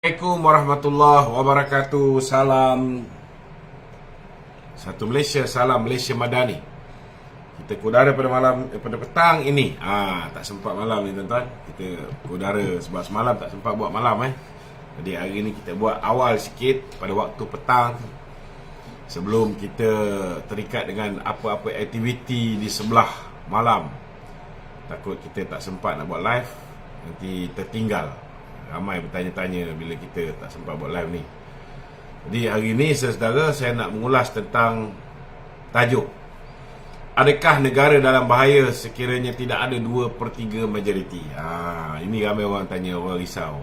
Assalamualaikum warahmatullahi wabarakatuh. Salam satu Malaysia, salam Malaysia Madani. Kita ke udara pada petang ini. Tak sempat malam ni tuan-tuan. Kita ke udara sebab semalam tak sempat buat malam Jadi hari ni kita buat awal sikit pada waktu petang, sebelum kita terikat dengan apa-apa aktiviti di sebelah malam. Takut kita tak sempat nak buat live, nanti tertinggal. Ramai bertanya-tanya bila kita tak sempat buat live ni. Jadi hari ni saudara, saya nak mengulas tentang tajuk, adakah negara dalam bahaya sekiranya tidak ada 2/3 majoriti? Ini ramai orang tanya, orang risau.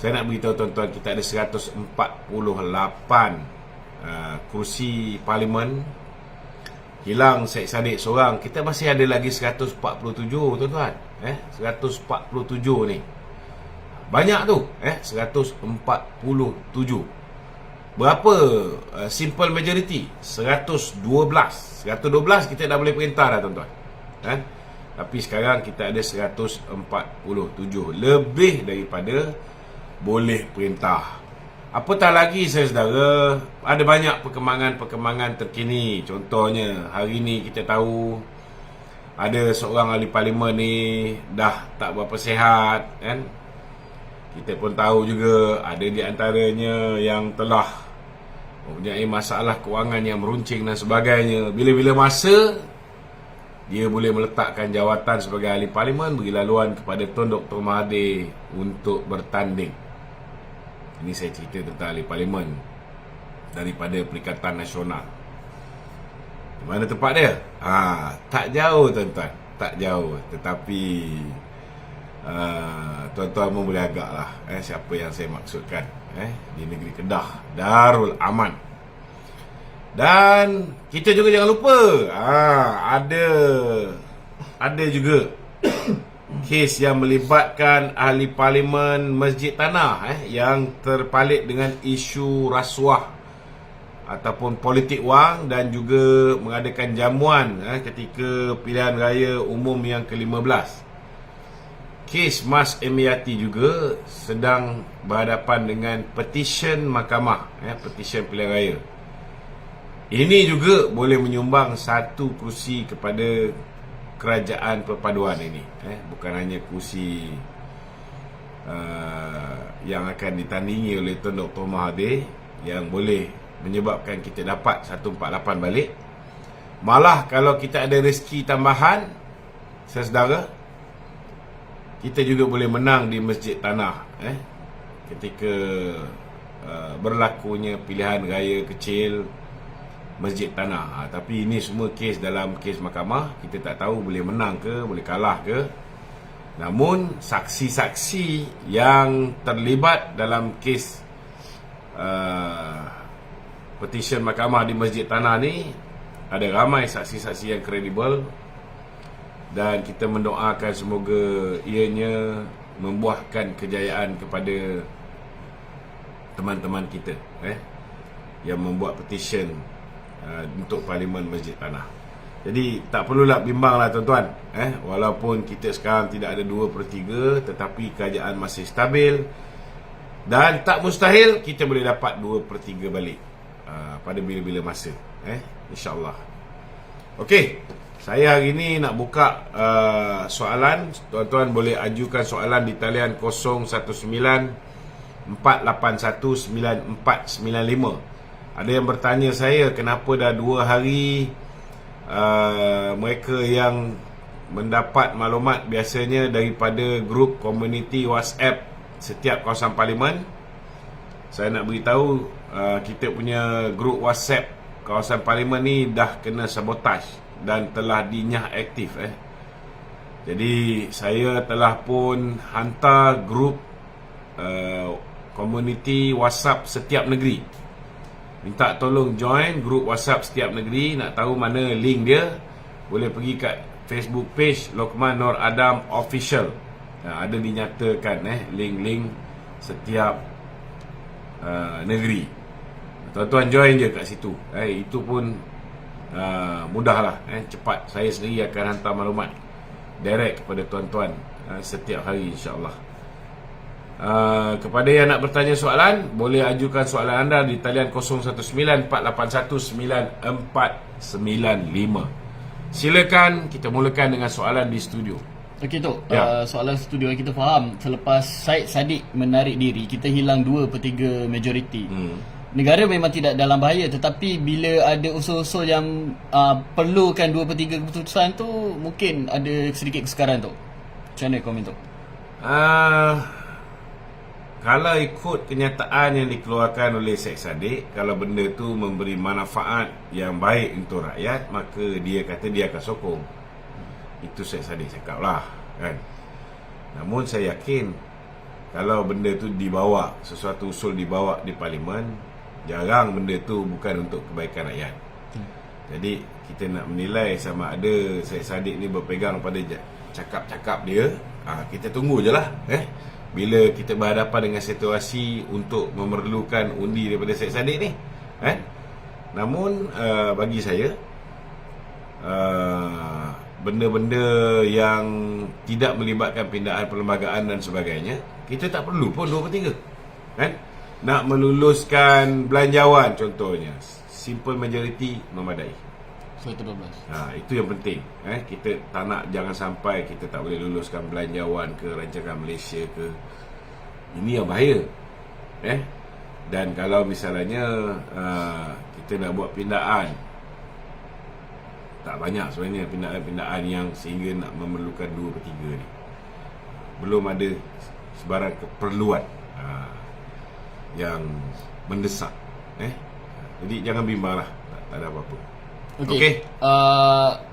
Saya nak beritahu tuan-tuan, kita ada 148 kursi parlimen. Hilang Syed Saddiq seorang, kita masih ada lagi 147 tuan-tuan. 147 ni banyak tu, 147. Berapa simple majority? 112. 112 kita dah boleh perintah dah tuan-tuan. Tapi sekarang kita ada 147, lebih daripada boleh perintah. Apatah lagi saudara, ada banyak perkembangan terkini. Contohnya hari ni kita tahu ada seorang ahli parlimen ni dah tak berapa sihat kan. Kita pun tahu juga ada di antaranya yang telah mempunyai masalah kewangan yang meruncing dan sebagainya. Bila-bila masa dia boleh meletakkan jawatan sebagai ahli parlimen, beri laluan kepada Tun Dr. Mahathir untuk bertanding. Ini saya cerita tentang ahli parlimen daripada Perikatan Nasional. Di mana tempat dia? Tak jauh tuan-tuan, tak jauh. Tetapi tuan-tuan pun boleh agak lah siapa yang saya maksudkan. Di negeri Kedah, Darul Aman. Dan kita juga jangan lupa, ada juga kes yang melibatkan ahli parlimen Masjid Tanah yang terpalit dengan isu rasuah ataupun politik wang, dan juga mengadakan jamuan ketika pilihan raya umum yang ke-15. Kes Mas Emiati juga sedang berhadapan dengan petisyen mahkamah, petisyen pilihan raya. Ini juga boleh menyumbang satu kursi kepada kerajaan perpaduan ini. Bukan hanya kursi yang akan ditandingi oleh Tun Dr. Mahathir yang boleh menyebabkan kita dapat 148 balik. Malah kalau kita ada rezeki tambahan, saudara, kita juga boleh menang di Masjid Tanah ketika berlakunya pilihan raya kecil Masjid Tanah. Tapi ini semua kes dalam kes mahkamah. Kita tak tahu boleh menang ke, boleh kalah ke. Namun saksi-saksi yang terlibat dalam kes petisyen mahkamah di Masjid Tanah ni, ada ramai saksi-saksi yang kredibel. Dan kita mendoakan semoga ianya membuahkan kejayaan kepada teman-teman kita yang membuat petisyen untuk Parlimen Masjid Tanah. Jadi tak perlulah bimbanglah tuan-tuan, walaupun kita sekarang tidak ada 2/3, tetapi kerajaan masih stabil. Dan tak mustahil kita boleh dapat 2/3 balik pada bila-bila masa, InsyaAllah. Okey, saya hari ini nak buka soalan. Tuan-tuan boleh ajukan soalan di talian 0194819495. Ada yang bertanya saya, kenapa dah 2 hari mereka yang mendapat maklumat biasanya daripada grup komuniti WhatsApp setiap kawasan parlimen. Saya nak beritahu, kita punya grup WhatsApp kawasan parlimen ni dah kena sabotaj dan telah dinyah aktif. Jadi saya telah pun hantar grup komuniti WhatsApp setiap negeri, minta tolong join grup WhatsApp setiap negeri. Nak tahu mana link dia, boleh pergi kat Facebook page Lokman Nur Adam Official. Ada dinyatakan link-link setiap negeri. Tuan-tuan join je kat situ. Itu pun mudahlah, cepat. Saya sendiri akan hantar maklumat direct kepada tuan-tuan setiap hari, insya-Allah. Kepada yang nak bertanya soalan, boleh ajukan soalan anda di talian 0194819495. Silakan, kita mulakan dengan soalan di studio. Okey Tok, Ya. soalan studio yang kita faham, selepas Syed Saddiq menarik diri, kita hilang 2/3 majoriti. Negara memang tidak dalam bahaya, tetapi bila ada usul-usul yang perlukan 2/3 keputusan tu, mungkin ada sedikit kesukaran Tok. Macam mana komen Tok? Kalau ikut kenyataan yang dikeluarkan oleh Syed Saddiq, kalau benda tu memberi manfaat yang baik untuk rakyat, maka dia kata dia akan sokong. Itu Syed Saddiq cakap lah, kan. Namun saya yakin kalau benda tu dibawa, sesuatu usul dibawa di Parlimen, jarang benda tu bukan untuk kebaikan rakyat. Jadi kita nak menilai sama ada Syed Saddiq ni berpegang pada cakap-cakap dia, kita tunggu je lah. Bila kita berhadapan dengan situasi untuk memerlukan undi daripada Syed Saddiq ni, Namun bagi saya, benda-benda yang tidak melibatkan pindahan perlembagaan dan sebagainya, kita tak perlu pun 2/3, kan? Nak meluluskan belanjawan contohnya, simple majority memadai. 112. Itu yang penting. Kita tak nak, jangan sampai kita tak boleh luluskan belanjawan ke rancangan Malaysia ke. Ini yang bahaya. Dan kalau misalnya kita nak buat pindaan, tak banyak sebenarnya pindaan-pindaan yang sehingga nak memerlukan 2/3 ni. Belum ada sebarang keperluan yang mendesak. Jadi jangan bimbang lah, tak ada apa-apa. Okey.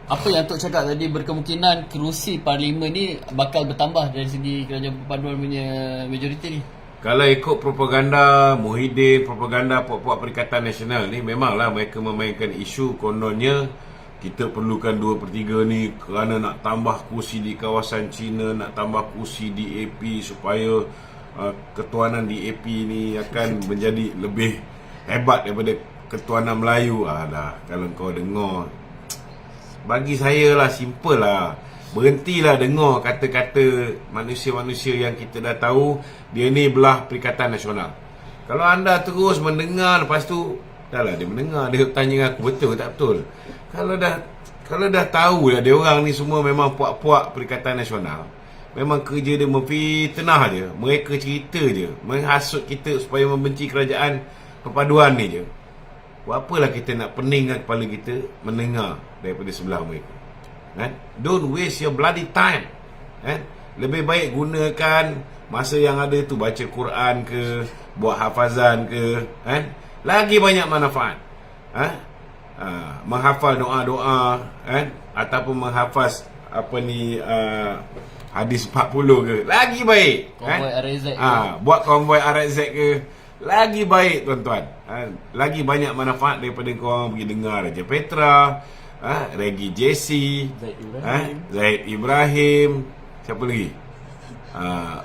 Apa yang Tok cakap tadi, berkemungkinan kerusi parlimen ni bakal bertambah dari segi Kerajaan Perpaduan punya majoriti ni. Kalau ikut propaganda Muhyiddin, propaganda puak-puak Perikatan Nasional ni, memanglah mereka memainkan isu kononnya kita perlukan 2/3 ni kerana nak tambah kursi di kawasan China, nak tambah kursi di AP supaya ketuanan di AP ni akan menjadi lebih hebat daripada ketuanan Melayu. Dah, kalau kau dengar, bagi saya lah, simple lah, berhentilah dengar kata-kata manusia-manusia yang kita dah tahu dia ni belah Perikatan Nasional. Kalau anda terus mendengar, lepas tu dah lah dia mendengar, dia tanya aku betul tak betul. Kalau dah tahu lah dia orang ni semua memang puak-puak Perikatan Nasional, memang kerja dia memfitnah je, mereka cerita je, menghasut kita supaya membenci kerajaan perpaduan ni je. Buat apalah kita nak peningkan kepala kita mendengar daripada sebelah mereka, kan? Don't waste your bloody time, kan? Lebih baik gunakan masa yang ada tu baca Quran ke, buat hafazan ke, kan? Lagi banyak manfaat. Menghafal doa-doa, kan? Ataupun menghafaz hadis 40 ke, lagi baik, Konvoi kan? RZ Buat konvoi RZ ke, lagi baik tuan-tuan. Lagi banyak manfaat daripada korang pergi dengar Raja Petra, Regi Jesse, Zaid Ibrahim, siapa lagi,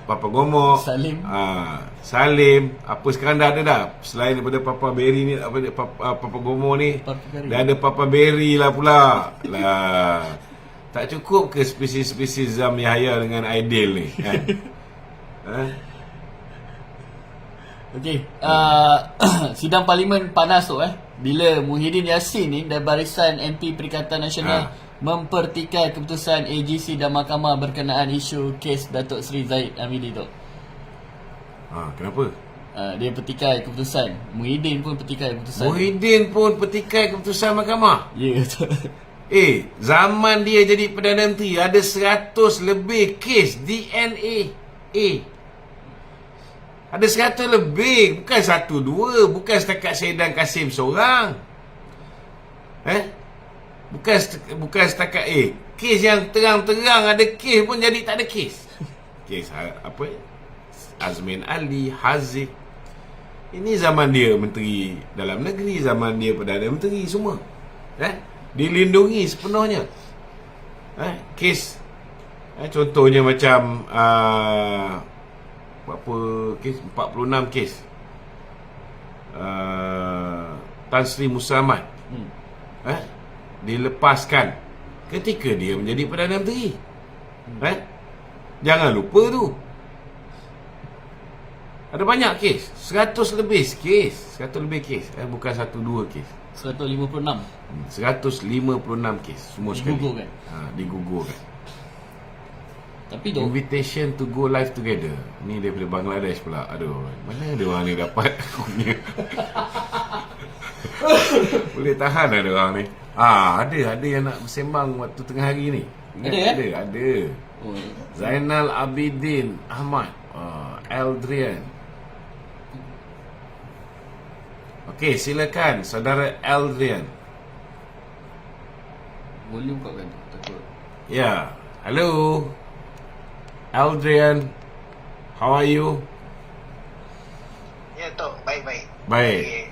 Papa Gomok, Salim. Apa sekarang dah ada dah, selain daripada Papa Berry ni, Papa Gomok ni, dah ada Papa Berry lah pula lah. Tak cukup ke spesies-spesies Zam Yahya dengan Aidil ni, kan? Okey, sidang parlimen panas tu bila Muhyiddin Yassin ni dan barisan MP Perikatan Nasional mempertikai keputusan AGC dan mahkamah berkenaan isu kes Datuk Seri Zahid Hamidi tu. Kenapa? Dia petikai keputusan. Muhyiddin pun petikai keputusan. Muhyiddin pun petikai keputusan mahkamah. Ya, betul. Zaman dia jadi Perdana Menteri ada 100 lebih kes DNA. Ada 100 lebih, bukan 1-2, bukan setakat Syedan Kasim seorang. Bukan setakat kes yang terang-terang ada kes pun jadi tak ada kes. Kes Azmin Ali, Haziq. Ini zaman dia Menteri Dalam Negeri, zaman dia Perdana Menteri semua. Dilindungi sepenuhnya. Kes contohnya macam berapa kes, 46 kes Tan Sri Musa Ahmad dilepaskan ketika dia menjadi Perdana Menteri. Jangan lupa tu. Ada banyak kes. 100 lebih kes. 100 lebih kes. Bukan 1-2 kes. 156 156 kes. Semua sekali. digugurkan. Digugurkan. Tapi dok, Invitation to go live together. Ni daripada Bangladesh pula. Aduh, mana ada orang ni dapat punya. Boleh tahan ada orang ni. Ada yang nak bersembang waktu tengah hari ni. Ada, Ada. oh, Zainal Abidin Ahmad, Eldrian. Okey, silakan saudara Eldrian. volume kau kan takut. Ya, hello Eldrian, how are you? Ya, Tok. Baik-baik. Baik.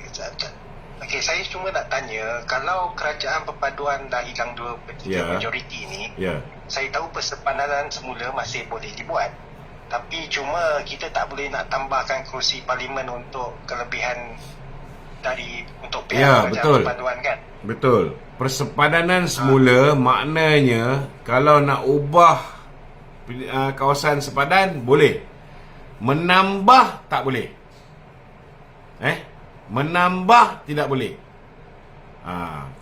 Okey, saya cuma nak tanya, kalau kerajaan perpaduan dah hilang 2/3 Ya. majoriti ni, Ya. saya tahu persepadanan semula masih boleh dibuat. Tapi cuma kita tak boleh nak tambahkan kerusi parlimen untuk kelebihan untuk pihak Ya, kerajaan betul. perpaduan kan? Betul. Persepadanan semula maknanya kalau nak ubah kawasan sepadan boleh. Menambah tak boleh. Menambah tidak boleh.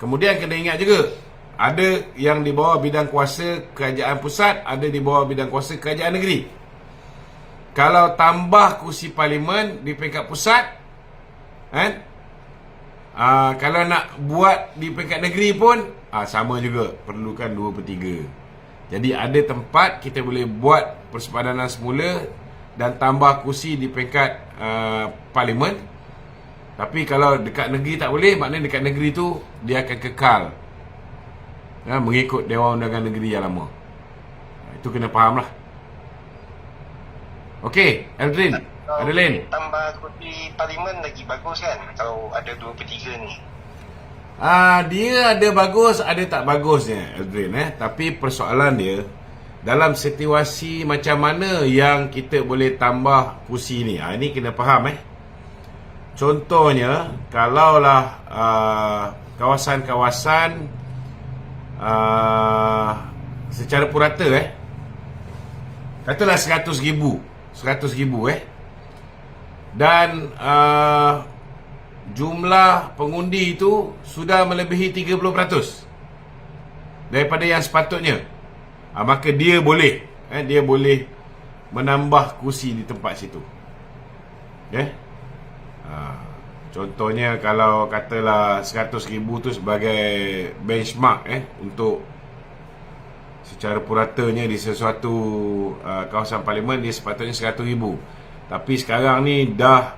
Kemudian kena ingat juga, ada yang di bawah bidang kuasa kerajaan pusat, ada di bawah bidang kuasa kerajaan negeri. Kalau tambah kursi parlimen di peringkat pusat, kalau nak buat di peringkat negeri pun sama juga, perlukan 2/3. Jadi ada tempat kita boleh buat persepadanan semula dan tambah kursi di peringkat parlimen. Tapi kalau dekat negeri tak boleh, maknanya dekat negeri tu dia akan kekal mengikut Dewan Undangan Negeri yang lama. Itu kena faham lah. Okey, Eldrin, ada lain? Tambah kerusi parlimen lagi bagus kan, kalau ada 2/3 ni. Dia ada bagus, ada tak bagusnya, Eldrin. Tapi persoalan dia, dalam situasi macam mana yang kita boleh tambah kursi ni? Ini kena faham. Contohnya, kalaulah kawasan-kawasan secara purata, katalah 100,000 dan jumlah pengundi itu sudah melebihi 30% daripada yang sepatutnya, maka dia boleh menambah kursi di tempat situ. Contohnya kalau katalah 100,000 tu sebagai benchmark untuk secara puratanya di sesuatu kawasan parlimen, dia sepatutnya 100,000. Tapi sekarang ni dah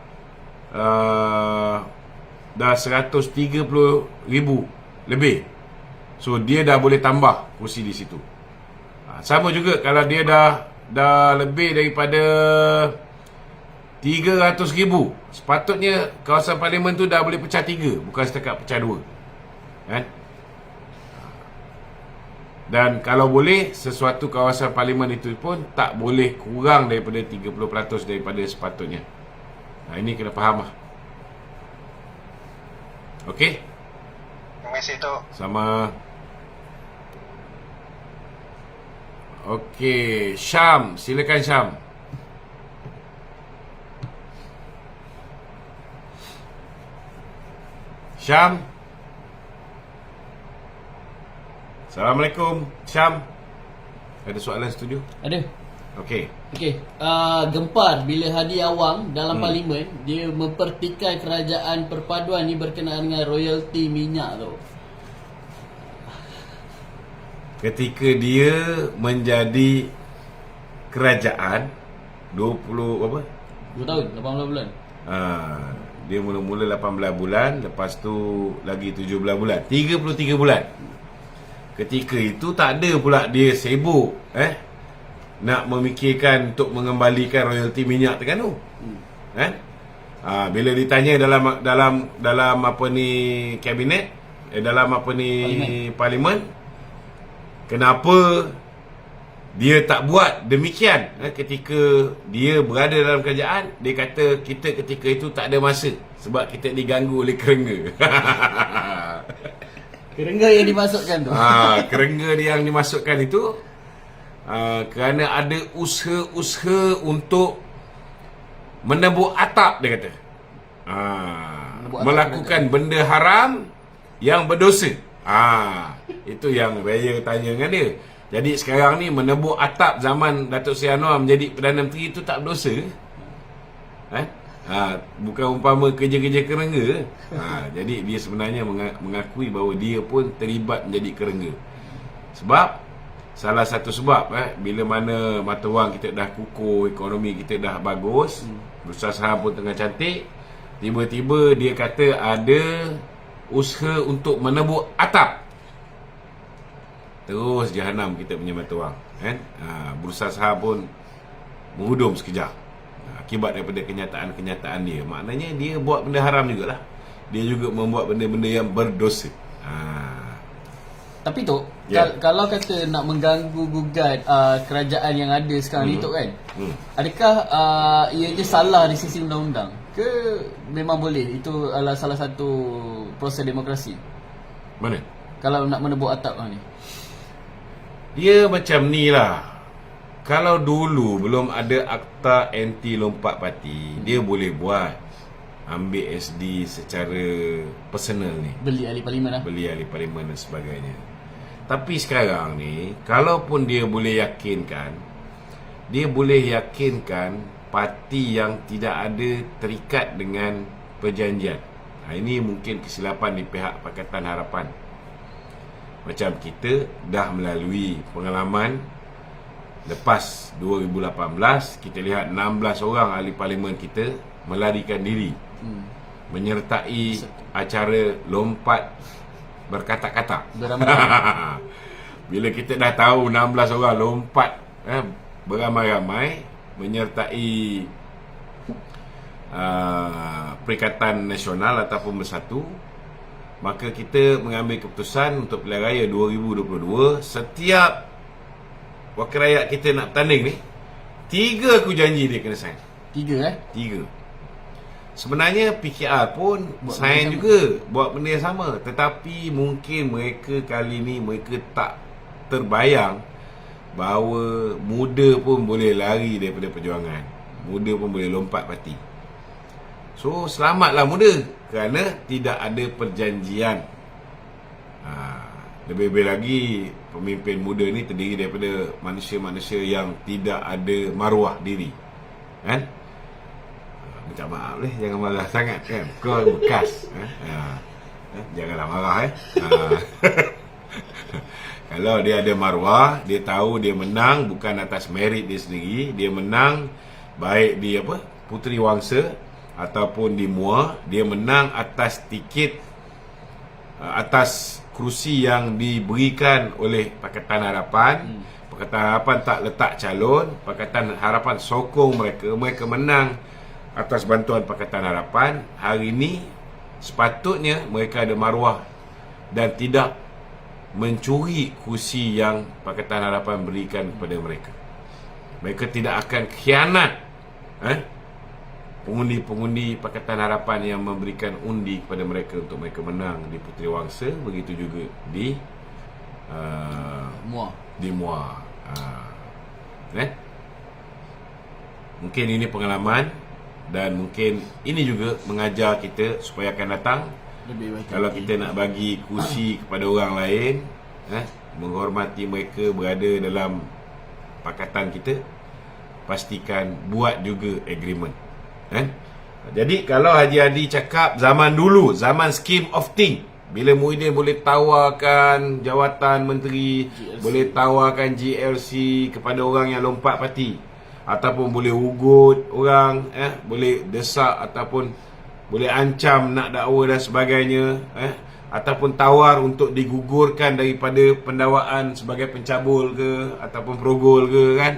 130,000 lebih. So dia dah boleh tambah kursi di situ. Sama juga kalau dia dah lebih daripada 300,000, sepatutnya kawasan parlimen tu dah boleh pecah 3, bukan setakat pecah 2. Dan kalau boleh, sesuatu kawasan parlimen itu pun tak boleh kurang daripada 30% daripada sepatutnya. Ini kena faham lah. Okey? Terima kasih, Tok. Sama. Okey, Syam, silakan Syam. Syam. Assalamualaikum, Syam. Ada soalan setuju? Ada. Okey. Okey, gempar bila Hadi Awang dalam parlimen dia mempertikai kerajaan perpaduan ni berkenaan dengan royalty minyak tu. Ketika dia menjadi kerajaan 20 apa? 2 tahun, 18 bulan. Dia mula-mula 18 bulan, lepas tu lagi 17 bulan, 33 bulan. Ketika itu tak ada pula dia sibuk nak memikirkan untuk mengembalikan royalty minyak Terengganu. Bila ditanya dalam apa ni kabinet, dalam apa ni parlimen, kenapa dia tak buat demikian ketika dia berada dalam kerajaan? Dia kata kita ketika itu tak ada masa sebab kita diganggu oleh kerengga. Kerengga yang dimasukkan tu. Kerengga yang dimasukkan itu kerana ada usaha-usaha untuk menebuk atap, dia kata. Menebuk atap Melakukan benda haram yang berdosa. Itu yang Raya tanya dengan dia. Jadi sekarang ni menebuk atap zaman Datuk Seri Anwar menjadi Perdana Menteri itu tak berdosa? Bukan umpama kerja-kerja kerengga. Jadi dia sebenarnya mengakui bahawa dia pun terlibat menjadi kerengga. Sebab salah satu sebab bila mana mata wang kita dah kukuh, ekonomi kita dah bagus, bursa saham pun tengah cantik, tiba-tiba dia kata ada usaha untuk menebuk atap. Terus jahanam kita punya mata wang, kan? Bursa saham pun menghudum sekejap akibat daripada kenyataan-kenyataan dia. Maknanya dia buat benda haram jugalah. Dia juga membuat benda-benda yang berdosa. Tapi tu, kalau kata nak mengganggu gugat kerajaan yang ada sekarang ni tu kan, adakah ianya salah di sisi undang-undang ke memang boleh? Itu adalah salah satu proses demokrasi. Mana? Kalau nak menebuk atap ni, dia macam ni lah. Kalau dulu belum ada akta anti lompat parti, dia boleh buat, ambil SD secara personal ni, beli ahli parlimen lah. beli ahli parlimen dan sebagainya. Tapi sekarang ni, kalaupun dia boleh yakinkan, dia boleh yakinkan parti yang tidak ada terikat dengan perjanjian. Ini mungkin kesilapan di pihak Pakatan Harapan. Macam kita dah melalui pengalaman lepas 2018, kita lihat 16 orang ahli parlimen kita melarikan diri, menyertai acara lompat berkatak-katak. Bila kita dah tahu 16 orang lompat beramai-ramai menyertai Perikatan Nasional ataupun Bersatu, maka kita mengambil keputusan untuk pilihan raya 2022, setiap wakil rakyat kita nak bertanding ni, 3 aku janji dia kena sign. 3. Sebenarnya PKR pun buat sign juga, buat benda yang sama. Tetapi mungkin mereka kali ni mereka tak terbayang bahawa muda pun boleh lari daripada perjuangan, muda pun boleh lompat parti. So selamatlah muda, kerana tidak ada perjanjian. Lebih-lebih lagi pemimpin muda ni terdiri daripada manusia-manusia yang tidak ada maruah diri, kan? Minta maaf jangan marah sangat kan, kau bekas. Janganlah marah Kalau dia ada maruah, dia tahu dia menang bukan atas merit dia sendiri, dia menang baik di Puteri Wangsa ataupun di MUA, dia menang atas tiket, atas kerusi yang diberikan oleh Pakatan Harapan. Pakatan Harapan tak letak calon, Pakatan Harapan sokong mereka, mereka menang atas bantuan Pakatan Harapan. Hari ini sepatutnya mereka ada maruah dan tidak mencuri kerusi yang Pakatan Harapan berikan kepada mereka. Mereka tidak akan khianat pengundi-pengundi Pakatan Harapan yang memberikan undi kepada mereka untuk mereka menang di Puteri Wangsa, begitu juga di MUA. Mungkin ini pengalaman dan mungkin ini juga mengajar kita supaya akan datang, kalau kita nak bagi kursi kepada orang lain, menghormati mereka berada dalam pakatan kita, pastikan buat juga agreement. Jadi kalau Haji Hadi cakap zaman dulu, zaman scheme of thing, bila Muhyiddin boleh tawarkan jawatan menteri, GLC, boleh tawarkan GLC kepada orang yang lompat parti, ataupun boleh ugut orang, boleh desak ataupun boleh ancam nak dakwa dan sebagainya, ataupun tawar untuk digugurkan daripada pendakwaan sebagai pencabul ke ataupun perogol ke, kan?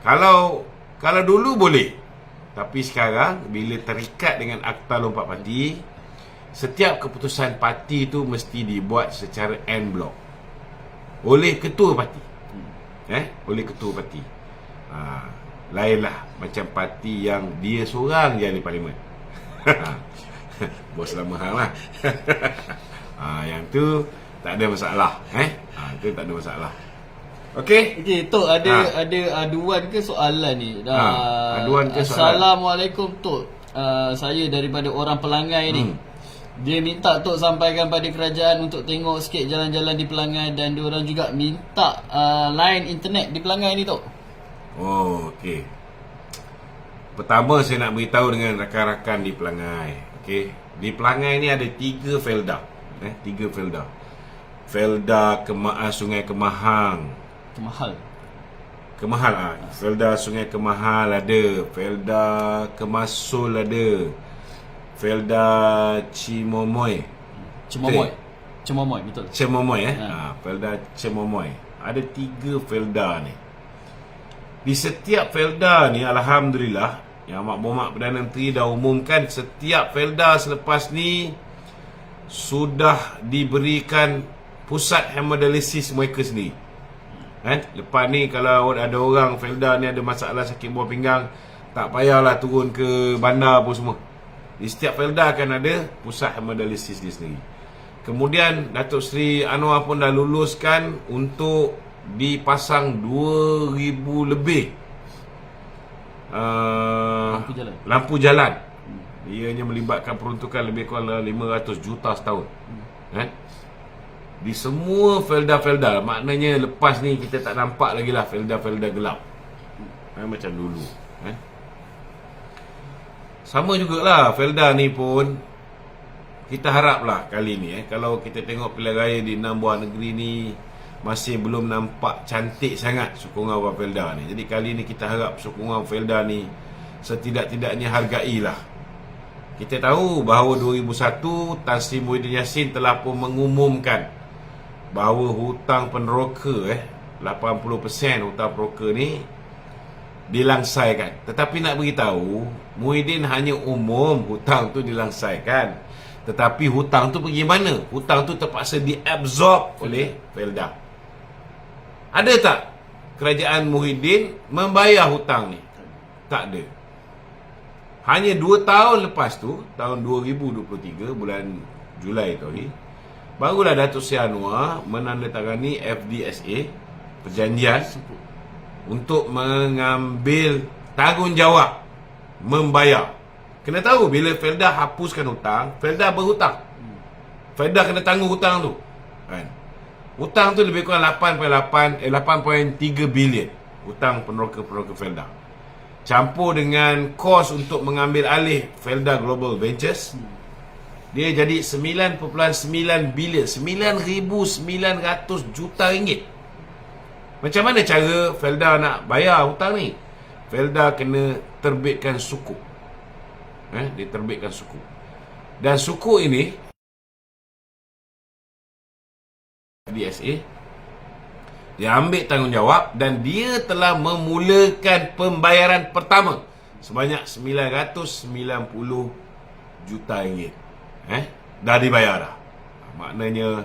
Kalau dulu boleh. Tapi sekarang bila terikat dengan akta lompat parti, setiap keputusan parti itu mesti dibuat secara en bloc oleh ketua parti. Oleh ketua parti. Lainlah macam parti yang dia seorang je ahli parlimen. Bos lama hang lah. Yang tu tak ada masalah. Itu tak ada masalah. Okey? Okey, Tok, ada aduan ke soalan ni? Aduan ke soalan? Assalamualaikum, Tok. Saya daripada orang Pelangai ni. Dia minta Tok sampaikan pada kerajaan untuk tengok sikit jalan-jalan di Pelangai, dan diorang juga minta line internet di Pelangai ni, Tok. Oh, okey. Pertama saya nak beritahu dengan rakan-rakan di Pelangai. Okey. Di Pelangai ni ada 3 felda. 3 felda. Felda Sungai Kemahang. Kemahal Felda Sungai Kemahal ada, Felda Kemasul ada, Felda Cemomoy, betul. Cemomoy Felda Cemomoy. Ada 3 felda ni. Di setiap felda ni alhamdulillah, Yang Amat Berhormat Perdana Menteri dah umumkan setiap felda selepas ni sudah diberikan pusat hemodialisis mereka sendiri. Lepas ni kalau ada orang felda ni ada masalah sakit buah pinggang, tak payahlah turun ke bandar pun semua. Di setiap felda akan ada pusat hemodialisis dia sendiri. Kemudian Datuk Seri Anwar pun dah luluskan untuk dipasang 2,000 lebih lampu jalan. Ianya melibatkan peruntukan lebih kurang 500 juta setahun. Di semua felda-felda. Maknanya lepas ni kita tak nampak lagi lah felda-felda gelap macam dulu. Sama jugalah felda ni pun, kita haraplah kali ni kalau kita tengok pilihan raya di 6 buah negeri ni masih belum nampak cantik sangat sokongan orang felda ni. Jadi kali ni kita harap sokongan felda ni setidak-tidaknya hargailah. Kita tahu bahawa 2001 Tan Sri Muhyiddin Yassin telah pun mengumumkan bahawa hutang peneroka 80% hutang peneroka ni dilangsaikan. Tetapi nak beritahu, Muhyiddin hanya umum hutang tu dilangsaikan, tetapi hutang tu pergi mana? Hutang tu terpaksa diabsorb oleh felda. Ada tak kerajaan Muhyiddin membayar hutang ni? Tak ada. Hanya 2 tahun lepas tu, tahun 2023 bulan Julai tu ni, barulah Datuk Seri Anwar menandatangani FDSA, perjanjian untuk mengambil tanggungjawab membayar. Kena tahu bila felda hapuskan hutang, felda berhutang. Felda kena tanggung hutang tu. Hutang tu lebih kurang 8.3 bilion hutang peneroka felda. Campur dengan kos untuk mengambil alih Felda Global Ventures, dia jadi 9.9 bilion, 9,900 juta ringgit. Macam mana cara felda nak bayar hutang ni? Felda kena terbitkan sukuk. Dia terbitkan sukuk. Dan sukuk ini DSA dia ambil tanggungjawab dan dia telah memulakan pembayaran pertama sebanyak 990 juta ringgit. Dah dibayar dah. Maknanya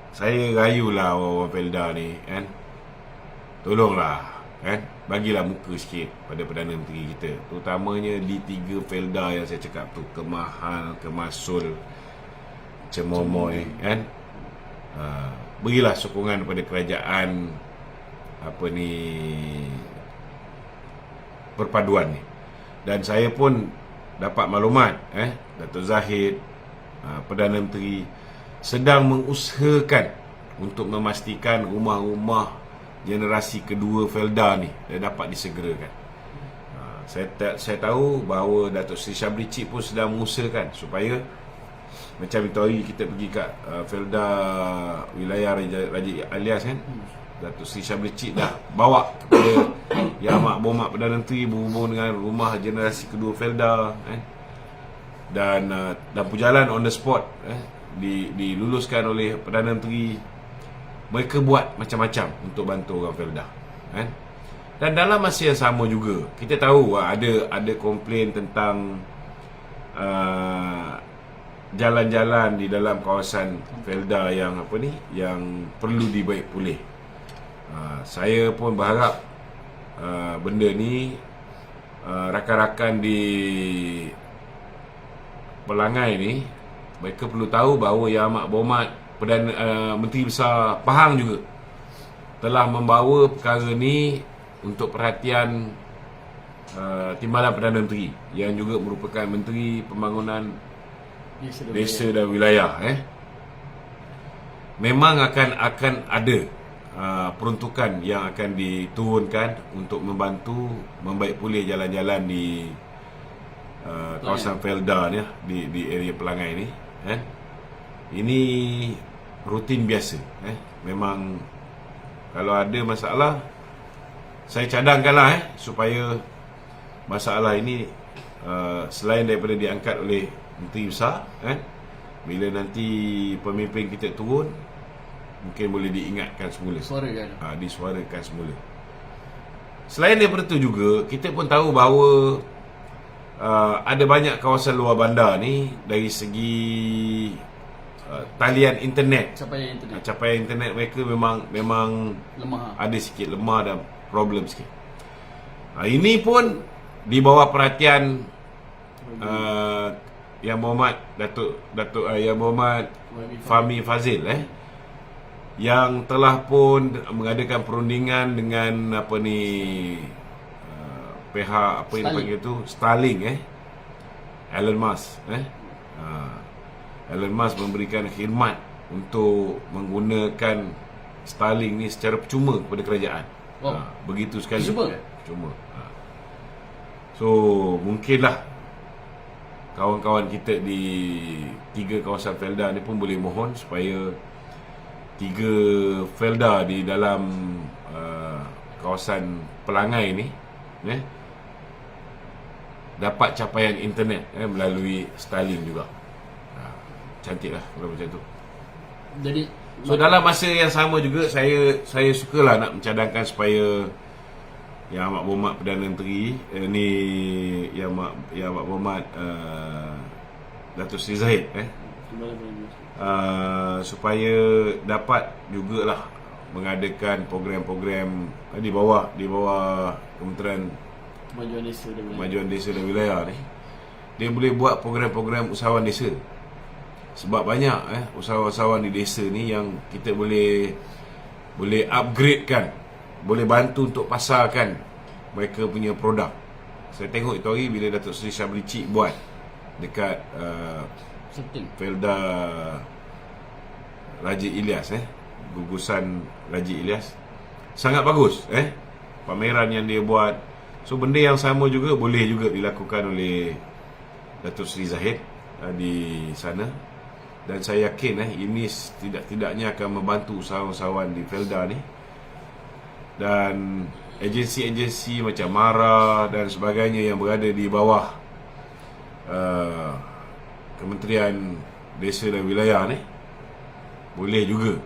saya rayulah orang felda ni, tolonglah, bagilah muka sikit pada Perdana Menteri kita, terutamanya di 3 felda yang saya cakap tu, Kemahal, Kemasul, Cemomoy, berilah sokongan kepada kerajaan perpaduan ni. Dan saya pun dapat maklumat Datuk Zahid, Perdana Menteri sedang mengusahakan untuk memastikan rumah-rumah generasi kedua felda ni dapat disegerakan. Saya tahu bahawa Datuk Seri Syabri Cik pun sedang mengusahakan supaya macam itu hari kita pergi kat felda wilayah Raja Alias Datuk Seri Syabri Cik dah bawa kepada Yang Amat Berhormat Perdana Menteri berhubung dengan rumah generasi kedua felda, dan lampu jalan on the spot diluluskan oleh Perdana Menteri. Mereka buat macam-macam untuk bantu orang felda, dan dalam masa yang sama juga kita tahu ada komplain tentang jalan-jalan di dalam kawasan felda yang yang perlu dibaik pulih. Saya pun berharap benda ni rakan-rakan di Pelangai ni, mereka perlu tahu bahawa Yang Amat Berhormat Perdana Menteri Besar Pahang juga telah membawa perkara ni untuk perhatian Timbalan Perdana Menteri yang juga merupakan Menteri Pembangunan Desa dan Wilayah. Memang akan ada peruntukan yang akan diturunkan untuk membantu membaik pulih jalan-jalan di kawasan Felda ni, di area Pelangai ni. Ini rutin biasa. Memang kalau ada masalah, saya cadangkanlah supaya masalah ini selain daripada diangkat oleh Menteri Besar, bila nanti pemimpin kita turun, mungkin boleh diingatkan semula, disuarakan semula. Selain daripada itu juga, kita pun tahu bahawa ada banyak kawasan luar bandar ni dari segi talian internet, capaian internet mereka memang lemah. Ada sikit lemah dan problem sikit. Ini pun di bawah perhatian Yang Berhormat Datuk Yang Berhormat Fahmi Fadzil, yang telah pun mengadakan perundingan dengan pihak apa yang dipanggil tu, Starlink, Elon Musk, Elon Musk memberikan khidmat untuk menggunakan Starlink ni secara percuma kepada kerajaan. Begitu sekali. Percuma. So mungkinlah kawan-kawan kita di 3 kawasan Felda ni pun boleh mohon supaya 3 Felda di dalam kawasan Pelangai ni dapat capaian internet melalui Starlink juga. Cantik lah kalau macam tu. Jadi dalam masa yang sama juga saya sukalah nak mencadangkan supaya Yang Amat Berhormat Perdana Menteri ni Yang Amat Berhormat Datuk Seri Zahid supaya dapat jugalah mengadakan program-program di bawah Kementerian Kemajuan Desa dan Wilayah ni. Dia boleh buat program-program usahawan desa. Sebab banyak usahawan-usahawan di desa ni yang kita boleh upgradekan, boleh bantu untuk pasarkan mereka punya produk. Saya tengok itu hari bila Datuk Seri Syabri Cik buat dekat Felda Raja Ilyas, gugusan Raja Ilyas, sangat bagus pameran yang dia buat. So benda yang sama juga boleh juga dilakukan oleh Datuk Seri Zahid di sana. Dan saya yakin ini tidak-tidaknya akan membantu usahawan-usahawan di Felda ni. Dan agensi-agensi macam MARA dan sebagainya yang berada di bawah Kementerian Desa dan Wilayah ni boleh juga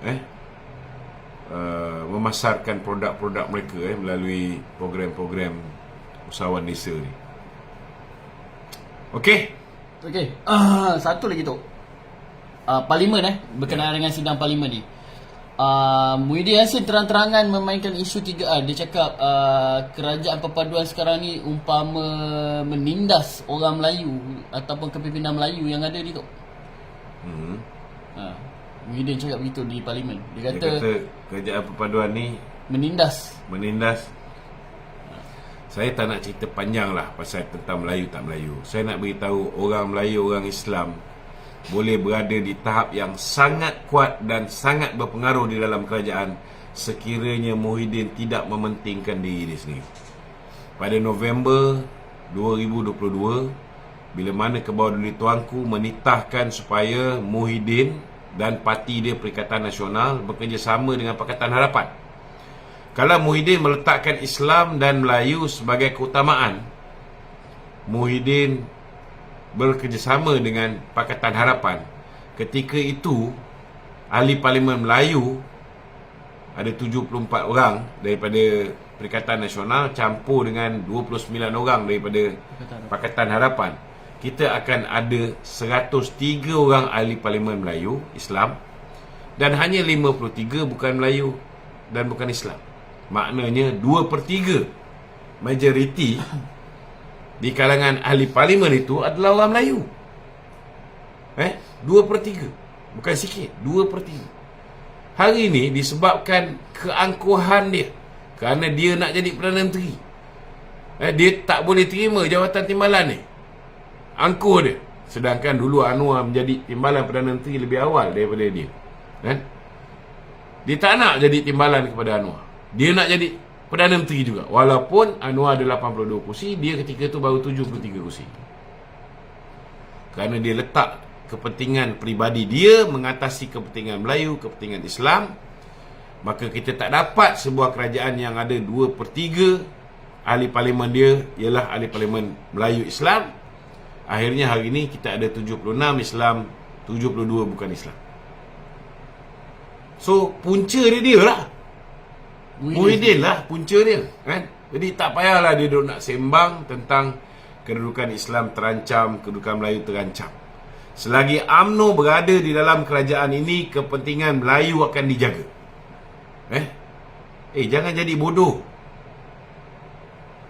memasarkan produk-produk mereka melalui program-program usahawan desa ni. Okey. Satu lagi tu, Parlimen berkenaan dengan sidang Parlimen ni. Muhyiddin Yassin terang-terangan memainkan isu 3R. Dia cakap kerajaan perpaduan sekarang ni umpama menindas orang Melayu ataupun kepimpinan Melayu yang ada ni tu. Muhyiddin cakap begitu di Parlimen. Dia kata kerajaan perpaduan ni menindas. Saya tak nak cerita panjang lah pasal tentang Melayu tak Melayu. Saya nak beritahu orang Melayu, orang Islam boleh berada di tahap yang sangat kuat dan sangat berpengaruh di dalam kerajaan sekiranya Muhyiddin tidak mementingkan diri dia sendiri. Pada November 2022, bila mana Kebawah Tuanku menitahkan supaya Muhyiddin dan parti dia Perikatan Nasional bekerjasama dengan Pakatan Harapan. Kalau Muhyiddin meletakkan Islam dan Melayu sebagai keutamaan, Muhyiddin bekerjasama dengan Pakatan Harapan, ketika itu ahli Parlimen Melayu ada 74 orang daripada Perikatan Nasional campur dengan 29 orang daripada Pakatan Harapan. Kita akan ada 103 orang ahli Parlimen Melayu Islam dan hanya 53 bukan Melayu dan bukan Islam. Maknanya 2/3 majoriti di kalangan ahli Parlimen itu adalah orang Melayu. 2/3, bukan sikit, 2/3. Hari ini disebabkan keangkuhan dia, kerana dia nak jadi Perdana Menteri. Dia tak boleh terima jawatan timbalan ni. Angkuh dia. Sedangkan dulu Anwar menjadi timbalan Perdana Menteri lebih awal daripada dia. Dia tak nak jadi timbalan kepada Anwar. Dia nak jadi Perdana Menteri juga. Walaupun Anwar ada 82 kursi, dia ketika tu baru 73 kursi. Kerana dia letak kepentingan peribadi dia mengatasi kepentingan Melayu, kepentingan Islam. Maka kita tak dapat sebuah kerajaan yang ada 2/3 ahli parlimen dia ialah ahli parlimen Melayu Islam. Akhirnya hari ini kita ada 76 Islam, 72 bukan Islam. So punca dia lah. Muhyiddin lah punca dia, kan? Jadi tak payahlah dia duk nak sembang tentang kedudukan Islam terancam, kedudukan Melayu terancam. Selagi UMNO berada di dalam kerajaan ini, kepentingan Melayu akan dijaga. Jangan jadi bodoh.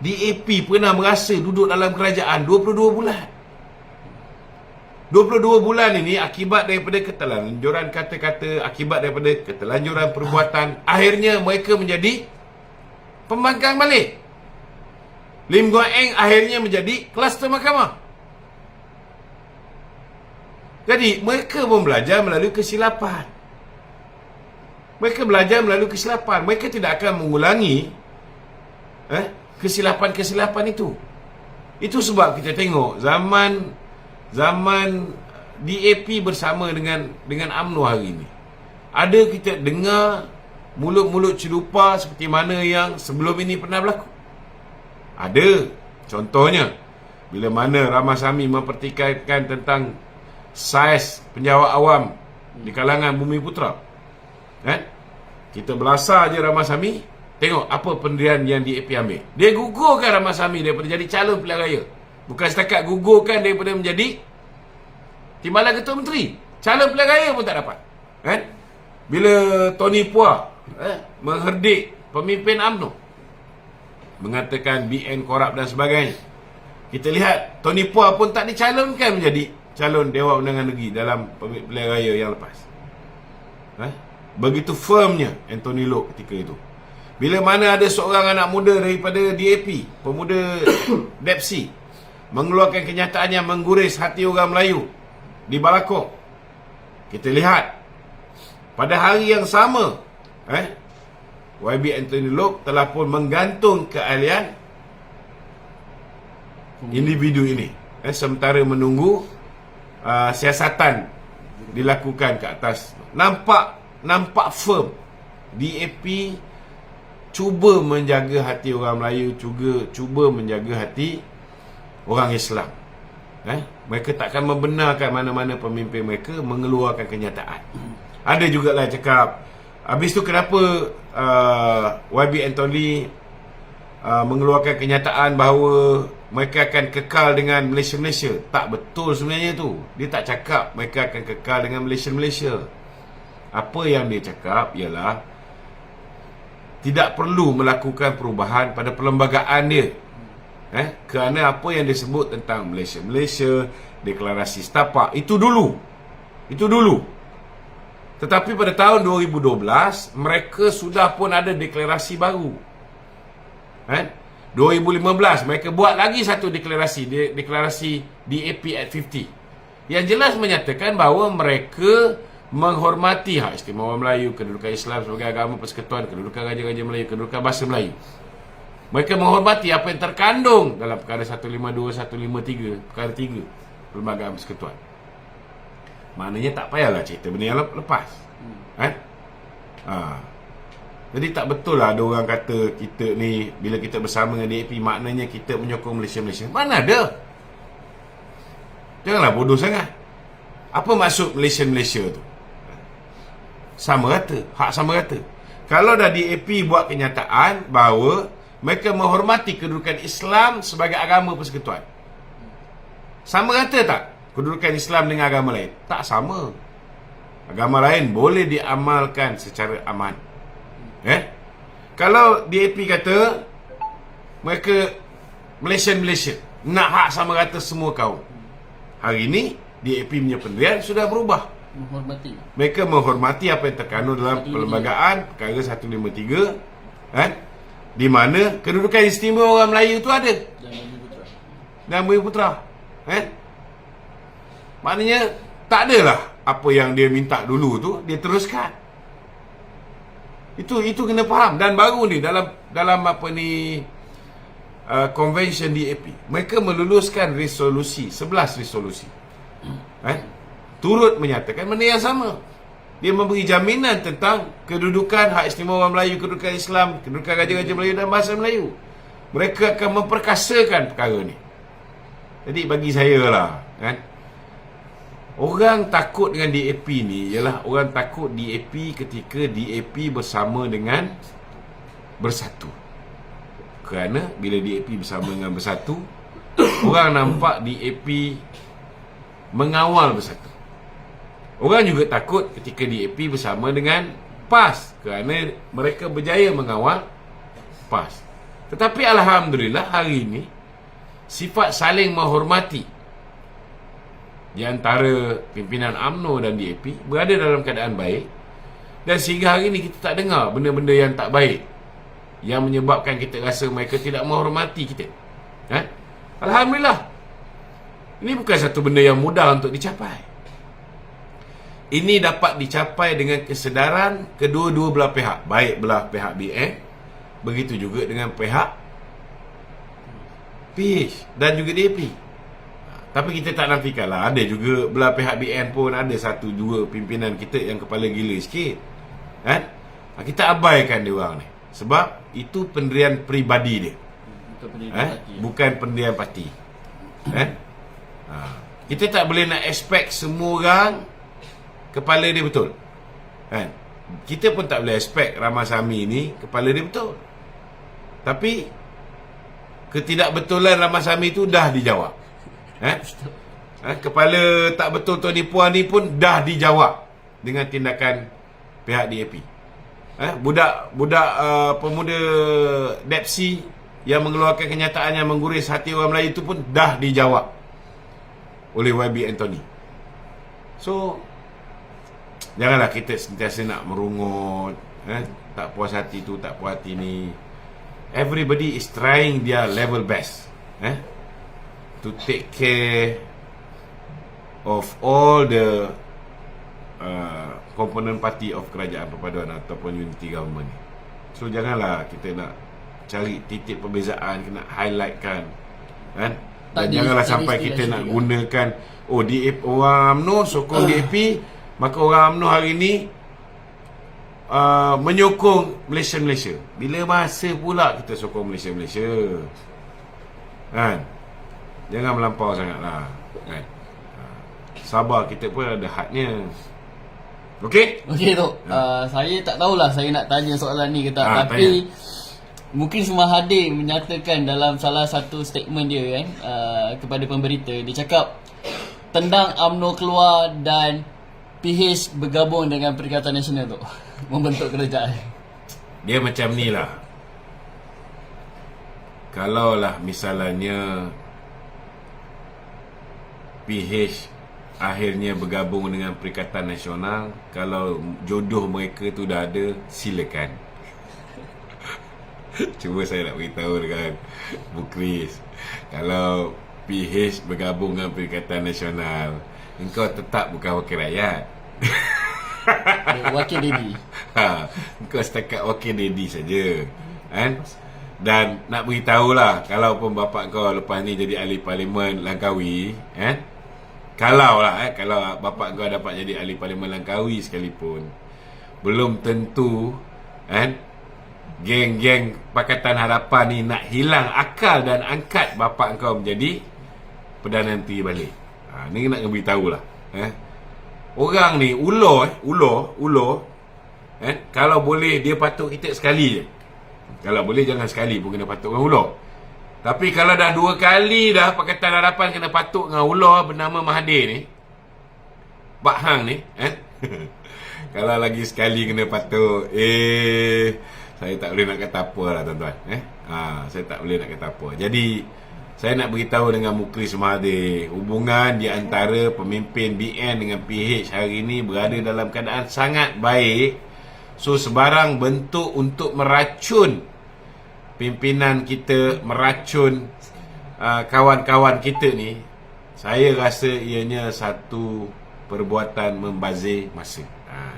DAP pernah merasa duduk dalam kerajaan 22 bulan. 22 bulan ini akibat daripada ketelanjuran kata-kata, akibat daripada ketelanjuran perbuatan, akhirnya mereka menjadi pembangkang balik. Lim Guan Eng akhirnya menjadi kluster mahkamah. Jadi mereka pun belajar melalui kesilapan. Mereka tidak akan mengulangi kesilapan-kesilapan itu. Itu sebab kita tengok zaman DAP bersama dengan UMNO hari ini, ada kita dengar mulut-mulut celupa seperti mana yang sebelum ini pernah berlaku. Ada. Contohnya, bila mana Ramasamy mempertikaikan tentang saiz penjawat awam di kalangan Bumi Putra. Kita belasah je Ramasamy, tengok apa pendirian yang DAP ambil. Dia gugurkan Ramasamy daripada jadi calon pilihan raya. Bukan setakat gugurkan daripada menjadi timbalan ketua menteri, calon pilihan raya pun tak dapat. Bila Tony Puah mengherdik pemimpin UMNO, mengatakan BN korup dan sebagainya, kita lihat Tony Puah pun tak dicalonkan menjadi calon Dewan Undangan Negeri dalam pilihan raya yang lepas. Begitu firmnya Anthony Loke ketika itu. Bila mana ada seorang anak muda daripada DAP, pemuda DEPSI, mengeluarkan kenyataan yang mengguris hati orang Melayu di Balakong, kita lihat pada hari yang sama YB Anthony Loke telah pun menggantung keahlian individu ini, sementara menunggu siasatan dilakukan ke atas. Nampak firm DAP cuba menjaga hati orang Melayu, cuba menjaga hati orang Islam. Mereka takkan membenarkan mana-mana pemimpin mereka mengeluarkan kenyataan. Ada jugalah cakap, habis tu kenapa YB Anthony mengeluarkan kenyataan bahawa mereka akan kekal dengan Malaysia. Tak betul sebenarnya tu. Dia tak cakap mereka akan kekal dengan Malaysia. Apa yang dia cakap ialah tidak perlu melakukan perubahan pada perlembagaan dia. Kerana apa yang disebut tentang Malaysia, deklarasi setapak, itu dulu. Tetapi pada tahun 2012 mereka sudah pun ada deklarasi baru. 2015 mereka buat lagi satu deklarasi DAP at 50, yang jelas menyatakan bahawa mereka menghormati hak istimewa Melayu, kedudukan Islam sebagai agama persekutuan, kedudukan Raja-Raja Melayu, kedudukan bahasa Melayu. Mereka menghormati apa yang terkandung dalam perkara 152, 153, perkara 3 Perlembagaan Persekutuan. Maknanya tak payahlah cerita benda yang lepas. Jadi tak betul lah ada orang kata kita ni bila kita bersama dengan DAP maknanya kita menyokong Malaysia. Mana ada? Janganlah bodoh sangat. Apa maksud Malaysia tu? Sama rata, hak sama rata. Kalau dah DAP buat kenyataan bahawa mereka menghormati kedudukan Islam sebagai agama persekutuan, sama rata tak kedudukan Islam dengan agama lain? Tak sama. Agama lain boleh diamalkan secara aman. Kalau DAP kata mereka Malaysia, nak hak sama rata semua kaum, hari ini DAP punya pendirian sudah berubah. Menghormati. Mereka menghormati apa yang terkandung dalam Perlembagaan Perkara 153, kan? Di mana kedudukan istimewa orang Melayu tu ada dan Bumi Putera, kan? Maknanya tak adalah apa yang dia minta dulu tu dia teruskan. Itu kena faham. Dan baru ni dalam apa ni convention DAP, mereka meluluskan resolusi 11 resolusi, turut menyatakan benda yang sama. Dia memberi jaminan tentang kedudukan hak istimewa orang Melayu, kedudukan Islam, kedudukan raja-raja Melayu dan bahasa Melayu. Mereka akan memperkasakan perkara ni. Jadi bagi saya lah, kan, orang takut dengan DAP ni ialah orang takut DAP ketika DAP bersama dengan Bersatu. Kerana bila DAP bersama dengan Bersatu, orang nampak DAP mengawal Bersatu. Orang juga takut ketika DAP bersama dengan PAS kerana mereka berjaya mengawal PAS. Tetapi alhamdulillah hari ini sifat saling menghormati di antara pimpinan UMNO dan DAP berada dalam keadaan baik, dan sehingga hari ini kita tak dengar benda-benda yang tak baik yang menyebabkan kita rasa mereka tidak menghormati kita. Alhamdulillah. Ini bukan satu benda yang mudah untuk dicapai. Ini dapat dicapai dengan kesedaran kedua-dua belah pihak, baik belah pihak BN, begitu juga dengan pihak PH dan juga DAP. Tapi kita tak nafikanlah, ada juga belah pihak BN pun ada satu dua pimpinan kita yang kepala gila sikit, kan? Kita abaikan dia orang ni sebab itu pendirian peribadi dia, bukan pendirian parti, kan? Kita tak boleh nak expect semua orang kepala dia betul, kan? Kita pun tak boleh expect Ramasamy ni kepala dia betul. Tapi ketidakbetulan Ramasamy tu dah dijawab. Kepala tak betul Tony Puan ni pun dah dijawab dengan tindakan pihak DAP. Budak pemuda Depsi yang mengeluarkan kenyataan yang mengguris hati orang Melayu tu pun dah dijawab oleh YB Anthony. So janganlah kita sentiasa nak merungut, tak puas hati tu, tak puas hati ni. Everybody is trying their level best, to take care of all the komponen parti of kerajaan perpaduan ataupun unity government. So janganlah kita nak cari titik perbezaan, kena highlightkan, kan? Dan janganlah sampai kita nak gunakan DAP, orang UMNO sokong DAP, maka orang UMNO hari ni menyokong Malaysia. Bila masa pula kita sokong Malaysia, kan? Jangan melampau sangatlah, kan? Sabar, kita pun ada hadnya. Okey tu. Saya tak tahulah saya nak tanya soalan ni ke tak, tapi mungkin Sumahadir menyatakan dalam salah satu statement dia, kan, kepada pemberita, dia cakap tendang UMNO keluar dan PH bergabung dengan Perikatan Nasional tu membentuk kerajaan. Dia macam ni lah. Kalaulah misalnya PH akhirnya bergabung dengan Perikatan Nasional, kalau jodoh mereka tu dah ada, silakan. Cuba saya nak beritahu dengan Bu Chris, kalau PH bergabung dengan Perikatan Nasional, engkau tetap bukan wakil rakyat. Wakil daddy. Engkau setakat wakil daddy saja, kan? Dan nak beritahulah, kalau pun bapak kau lepas ni jadi ahli parlimen Langkawi, kalau bapak kau dapat jadi ahli parlimen Langkawi sekalipun, belum tentu, geng-geng Pakatan Harapan ni nak hilang akal dan angkat bapak kau menjadi Perdana Menteri balik. Ni nak beritahulah. Orang ni ulo, kalau boleh dia patuk kita sekali je. Kalau boleh jangan sekali pun kena patuk dengan ulo. Tapi kalau dah 2 kali dah Pakatan Harapan kena patuk dengan ulo bernama Mahathir ni, Pak Hang ni, kalau lagi sekali kena patuk, saya tak boleh nak kata apa lah tuan-tuan. Saya tak boleh nak kata apa. Jadi saya nak beritahu dengan Muklis Mahathir, hubungan di antara pemimpin BN dengan PH hari ini berada dalam keadaan sangat baik. So sebarang bentuk untuk meracun pimpinan kita, meracun kawan-kawan kita ni, saya rasa ianya satu perbuatan membazir masa.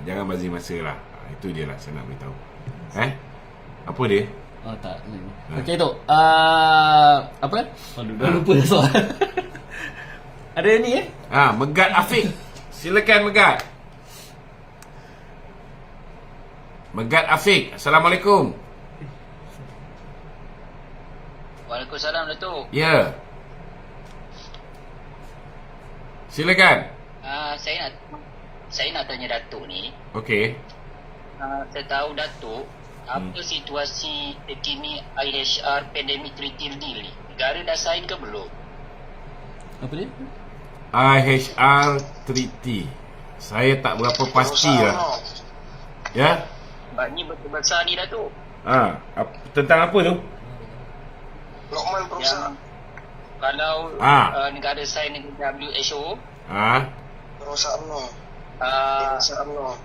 Jangan bazir masa lah. Itu je lah saya nak beritahu. Apa dia? Oh tak. Okey tu. Apa? Dah lupa dah soal. Ada ni Megat Afiq. Silakan Megat. Megat Afiq. Assalamualaikum. Waalaikumsalam Datuk. Ya. Silakan. Saya nak tanya Datuk ni. Okey. Saya tahu Datuk apa situasi terkini IHR Pandemic Treaty Deal ni? Negara dah sign ke belum? Apa dia? IHR Treaty. Saya tak berapa pasti lah. Ya? Sebab ni betul besar ni Datuk. Tentang apa tu? Lokman perusahaan. Kalau negara sign dengan WHO, Perusahaan no. sabarlah.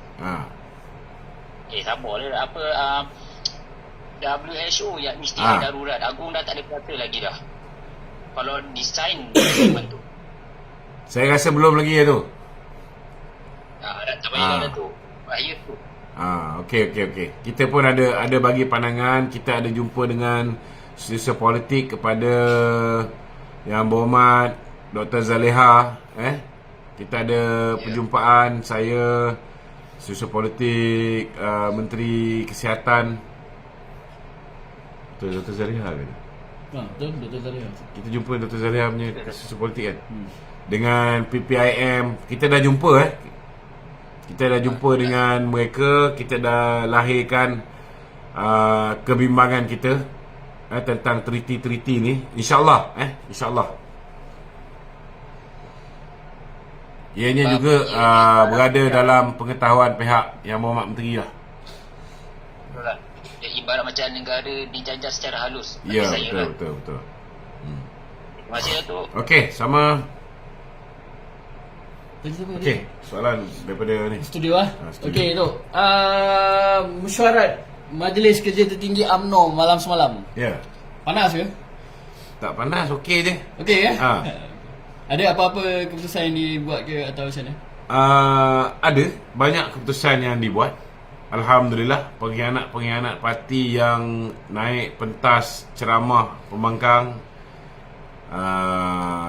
Apa WHO yang mesti darurat. Agung dah tak ada kata lagi dah. Kalau design agreement tu. Saya rasa belum lagi ya tu. Tak payah dah tu. Bahaya tu. Okey. Kita pun ada bagi pandangan. Kita ada jumpa dengan setiausaha politik kepada Yang Berhormat Dr. Zaleha. Kita ada perjumpaan saya, setiausaha politik, Menteri Kesihatan. Dr. Zaleha ke? Betul, Dr. Zaleha. Kita jumpa Dr. Zaleha punya setiausaha politik kan. Dengan PPIM kita dah jumpa Kita dah jumpa dengan mereka. Kita dah lahirkan kebimbangan kita tentang treaty ni. InsyaAllah InsyaAllah ianya juga berada dalam pengetahuan pihak Yang Berhormat Menteri lah. Betul lah. Dia ibarat macam negara dijajah secara halus. Ya, betul. Terima kasih Datuk. Okey, sama. Okey, soalan daripada ni studio studio. Okey tu. Mesyuarat Majlis Kerja Tertinggi UMNO malam semalam. Ya. Panas ke? Tak panas, okey je. Okey Ada apa-apa keputusan yang dibuat ke atau macam mana? Ada banyak keputusan yang dibuat. Alhamdulillah, pengkhianat parti yang naik pentas ceramah pembangkang,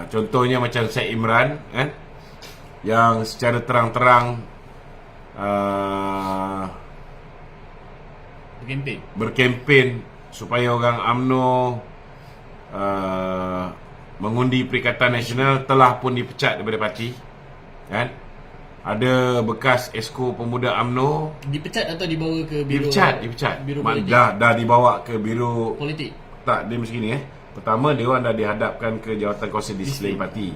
contohnya macam Syed Imran yang secara terang-terang berkempen supaya orang UMNO mengundi Perikatan Nasional, telah pun dipecat daripada parti kan. Ada bekas Esko Pemuda UMNO dipecat atau dibawa ke biro? Dipecat. Biro politik. Dah dibawa ke biro politik. Tak, dia macam ni Pertama, dia orang dah dihadapkan ke Jawatan Kawasan Disiplin Parti.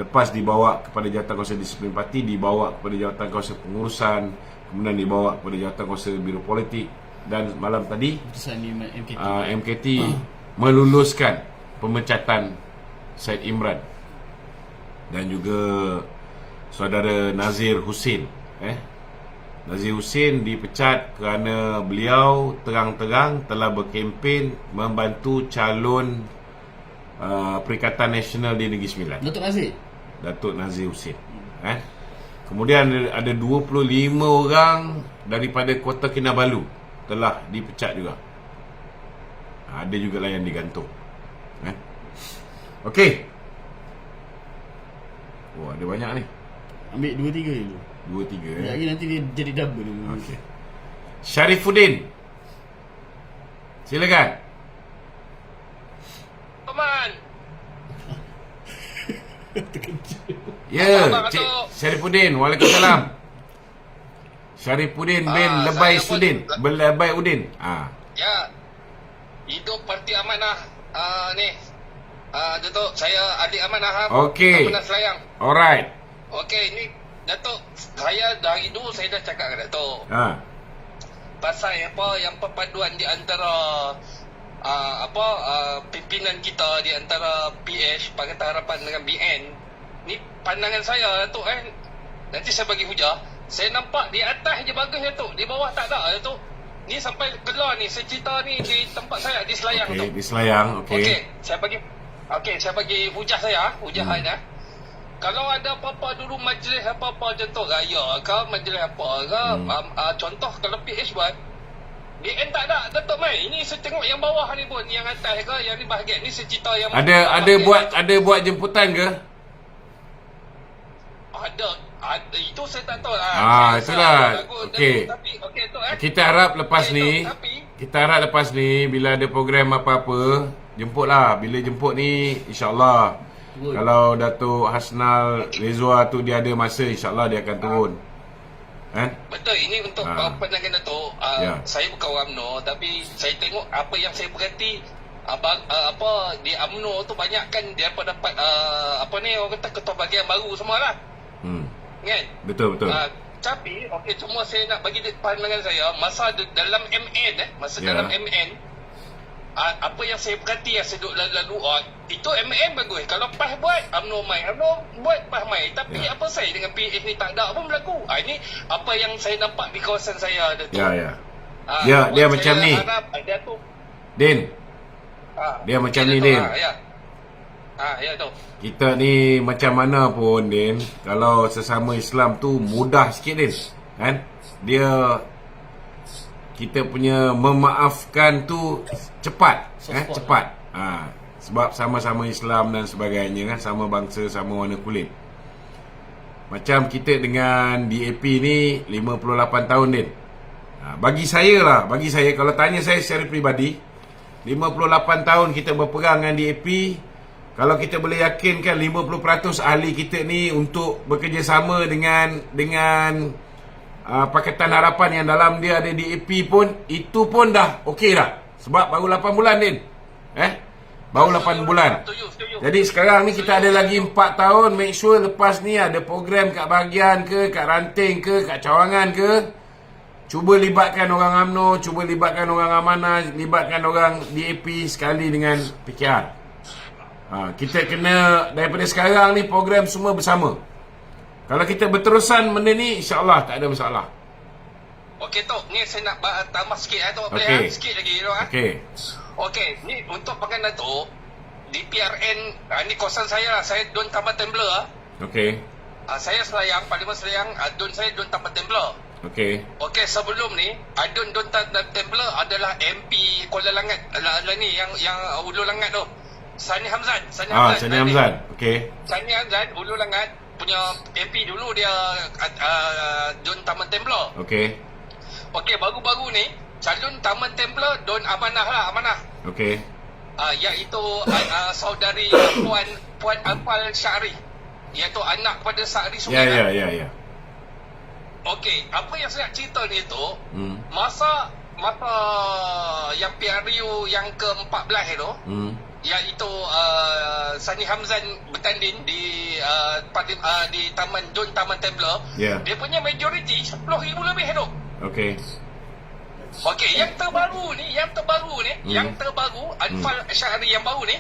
Lepas dibawa kepada Jawatan Kawasan Disiplin Parti, dibawa kepada Jawatan Kawasan Pengurusan, kemudian dibawa kepada Jawatan Kawasan Biro Politik. Dan malam tadi MKT meluluskan pemecatan Syed Imran dan juga saudara Nazir Hussein. Nazir Hussein dipecat kerana beliau terang-terang telah berkempen membantu calon Perikatan Nasional di Negeri Sembilan, Datuk Nazir Hussein. Kemudian ada 25 orang daripada Kota Kinabalu telah dipecat juga. Ada juga lah yang digantung. Okey. Ada banyak ni. Ambil 2-3 dulu. 2-3 lagi nanti dia jadi double. Okey. Syarifuddin, silakan. Aman. Ya, Cik Syarifuddin. Waalaikumsalam. Syarifuddin bin Lebai Sudin, Lebai Udin. Ya. Hidup Parti Amanah. Ni. Datuk, saya adik Amanah. Okey. Amanah Selayang. Alright. Okey, ni Datuk, saya dari dulu saya dah cakap dengan Datuk. Pasal apa yang perpaduan di antara pimpinan kita di antara PH Pakatan Harapan dengan BN ni, pandangan saya Datuk nanti saya bagi hujah. Saya nampak di atas je bagus Datuk, di bawah tak ada Datuk. Ni sampai keluar ni, saya cerita ni di tempat saya di Selayang tu. Di Selayang, Okey, saya bagi hujah saya, saya. Kalau ada apa-apa dulu majlis apa-apa contoh raya ke majlis apa ke, contoh kalau PH buat BN tak ada Datuk Mai. Ini saya tengok yang bawah ni pun, yang atas ke, yang ni bahagian ni saya cerita yang ada buat jemputan ke? Ada itu saya tak tahu lah. Itulah. Okey. Okey tu Kita harap lepas ni bila ada program apa-apa, jemputlah. Bila jemput ni insya-Allah kalau Datuk Hasnal Rezwa tu dia ada masa, insya-Allah dia akan turun. Betul, ini untuk pandangan Datuk. Saya bukan orang UMNO, tapi saya tengok apa yang saya perhati di UMNO tu banyak kan dia dapat orang kata ketua bahagian baru semualah. Kan? Betul. Tapi cuma saya nak bagi pandangan saya masa dalam MN dalam MN apa yang saya perhati yang saya duduk lalu itu MN bagus. Kalau PAS buat UMNO buat PAS mai. Tapi apa saya dengan PH ni tak ada pun berlaku. Ini apa yang saya nampak di kawasan saya Datuk. Dia macam ni Din. Dia macam ni Din. Ya tu. Kita ni macam mana pun Din, kalau sesama Islam tu mudah sikit Din, kan? Dia kita punya memaafkan tu cepat, cepat. Sebab sama-sama Islam dan sebagainya kan, sama bangsa, sama warna kulit. Macam kita dengan DAP ni 58 tahun Din. Bagi saya kalau tanya saya secara peribadi, 58 tahun kita berperang dengan DAP. Kalau kita boleh yakinkan 50% ahli kita ni untuk bekerjasama dengan Pakatan Harapan yang dalam dia ada DAP pun, itu pun dah okey dah. Sebab baru 8 bulan Din. Baru 8 bulan. Jadi sekarang ni kita ada lagi 4 tahun. Make sure lepas ni ada program kat bahagian ke, kat ranting ke, kat cawangan ke, cuba libatkan orang UMNO, cuba libatkan orang Amanah, libatkan orang DAP sekali dengan PKR. Kita kena daripada sekarang ni program semua bersama. Kalau kita berterusan benda ni, insya-Allah tak ada masalah. Okey Tok, ni saya nak tambah sikit Tok. Sikit lagi Tok. Okey, ni untuk pengen Tok di PRN, ni kawasan saya lah. Saya Don Tambah Tembler. Okey. Saya Selayang, Parlimen Selayang, Don saya Don Tambah Tembler. Okey, sebelum ni Don Tembler adalah MP Kuala Langat. Ni yang Ulu Langat tu. Sani Hamzan. Sani Hamzan. Okey. Sani Hamzan Ulu Langat punya MP dulu dia Don Taman Templar. Okey, baru-baru ni calon Taman Templar Don Amanah. Okey. Iaitu saudari Puan Alfal Syahri, iaitu anak kepada Syahri Suhaimi. Ya. Okey, apa yang saya nak cerita ni tu, masa yang PRU yang ke-14 tu, iaitu Sani Hamzan bertanding di Taman Don Taman Templar. Dia punya majoriti 10,000 lebih tu. Okey, yang terbaru ni Anfal Syahri yang baru ni,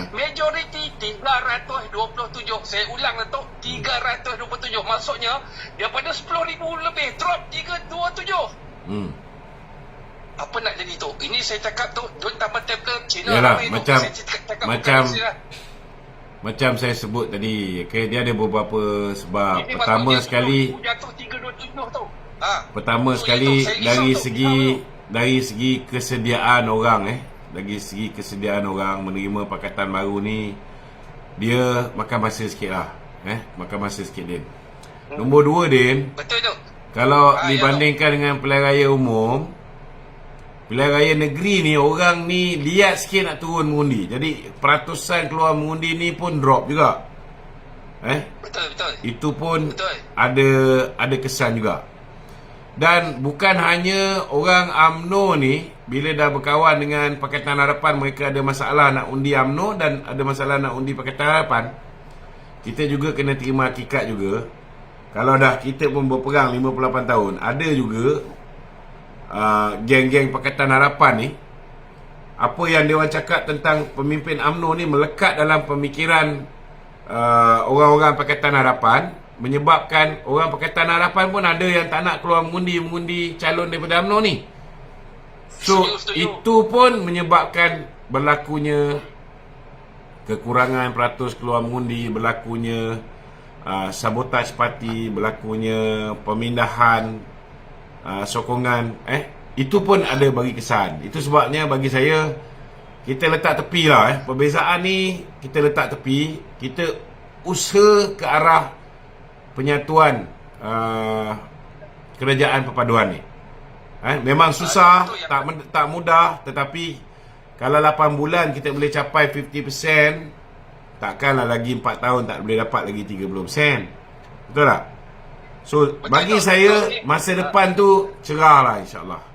majoriti 327. Saya ulang tu, 327. Maksudnya daripada 10,000 lebih drop 327. Apa nak jadi tu? Ini saya cakap tu Don Taman Templar Cina. Yalah, macam saya sebut tadi, dia ada beberapa sebab. Ini pertama sekali jatuh 327 tu. Pertama sekali dari segi kesediaan orang menerima pakatan baru ni, dia makan masa sikit lah. Din. Nombor 2 Din, betul tu. Kalau dibandingkan dengan pilihan raya umum, pilihan raya negeri ni, orang ni lihat sikit nak turun mengundi. Jadi peratusan keluar mengundi ni pun drop juga. Betul. Itu pun betul. Ada kesan juga. Dan bukan hanya orang UMNO ni, bila dah berkawan dengan Pakatan Harapan, mereka ada masalah nak undi UMNO dan ada masalah nak undi Pakatan Harapan. Kita juga kena terima hakikat juga. Kalau dah kita pun berperang 58 tahun, ada juga geng-geng Pakatan Harapan ni apa yang dia orang cakap tentang pemimpin UMNO ni melekat dalam pemikiran orang-orang Pakatan Harapan, menyebabkan orang Pakatan Harapan pun ada yang tak nak keluar mengundi calon daripada UMNO ni. So itu pun menyebabkan berlakunya kekurangan peratus keluar mengundi, berlakunya sabotaj parti, berlakunya pemindahan sokongan. Itu pun ada bagi kesan. Itu sebabnya bagi saya, kita letak tepi lah perbezaan ni, kita letak tepi. Kita usaha ke arah penyatuan kerajaan perpaduan ni. Memang susah, tak mudah, tetapi kalau 8 bulan kita boleh capai 50%, takkanlah lagi 4 tahun tak boleh dapat lagi 30%. Betul tak? So bagi saya, masa depan tu cerah lah, insyaAllah.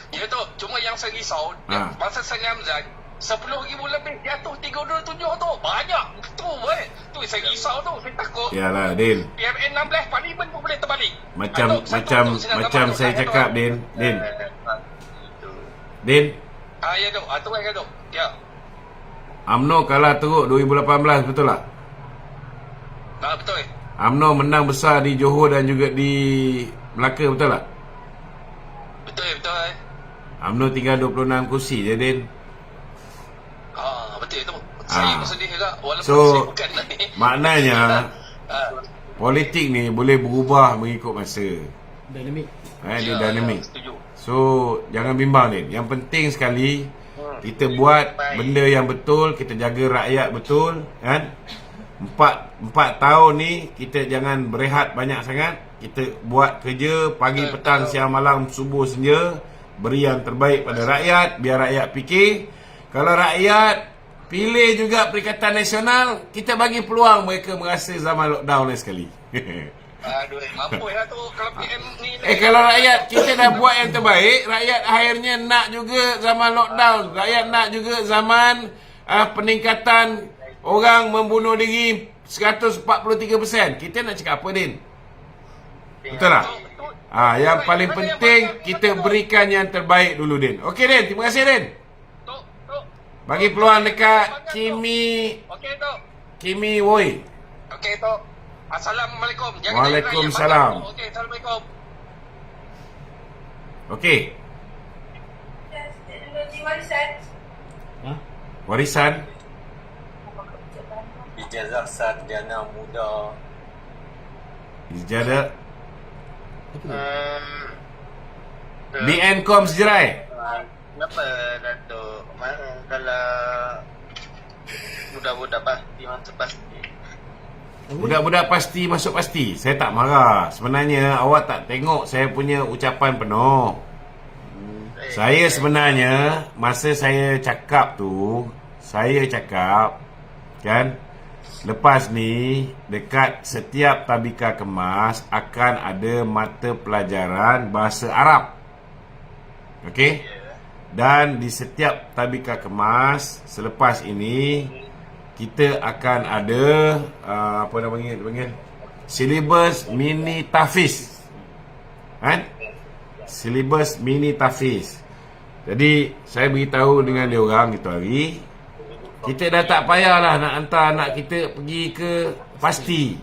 Ya tu, cuma yang saya risau, masa saya Hamzan 10,000 lebih jatuh 327 tu. Banyak tu tu saya risau tu, saya takut. Yalah Din, PMN 16 parlimen pun boleh terbalik. Macam saya cakap Din. Ya tu, tu kan tu. Ya. UMNO kalah teruk 2018, betul tak? Betul. UMNO menang besar di Johor dan juga di Melaka, betul tak? Betul. UMNO tinggal 26 kursi je Din. Betul tu. Saya pun sedih juga walaupun So saya bukan ni. maknanya politik ni boleh berubah mengikut masa. Dinamik. Dia dinamik. Setuju. So jangan bimbang Din. Yang penting sekali kita buat benda yang betul, kita jaga rakyat betul, kan? 4 tahun ni kita jangan berehat banyak sangat. Kita buat kerja pagi, petang, siang, malam, subuh, senja, beri yang terbaik pada rakyat, biar rakyat fikir. Kalau rakyat pilih juga Perikatan Nasional, kita bagi peluang mereka merasa zaman lockdown lain sekali. Aduh, mampu lah tu kalau PM ni. Kalau rakyat kita dah buat yang terbaik, rakyat akhirnya nak juga zaman lockdown, rakyat nak juga zaman peningkatan orang membunuh diri 143%. Kita nak cakap apa Din? Betul tak? Yang paling penting kita berikan yang terbaik dulu Din. Okey Din, terima kasih Din. Bagi peluang dekat Kimi. Okey tu. Kimi Woi. Okey tu. Assalamualaikum. Waalaikumsalam. Okey, assalamualaikum. Okey. Warisan. Ijazah sarjana muda. Ijazah BNCom Sejerai. Kenapa Datuk? Kalau budak-budak pasti masuk pasti. Budak-budak pasti masuk pasti. Saya tak marah. Sebenarnya awak tak tengok saya punya ucapan penuh. Saya sebenarnya masa saya cakap tu, saya cakap kan, lepas ni dekat setiap tabika kemas akan ada mata pelajaran bahasa Arab. Okey? Dan di setiap tabika kemas selepas ini kita akan ada apa nama panggil silibus mini tahfiz. Kan? Silibus mini tahfiz. Jadi saya beritahu dengan dia orang itu hari, kita dah tak payahlah nak hantar anak kita pergi ke pasti.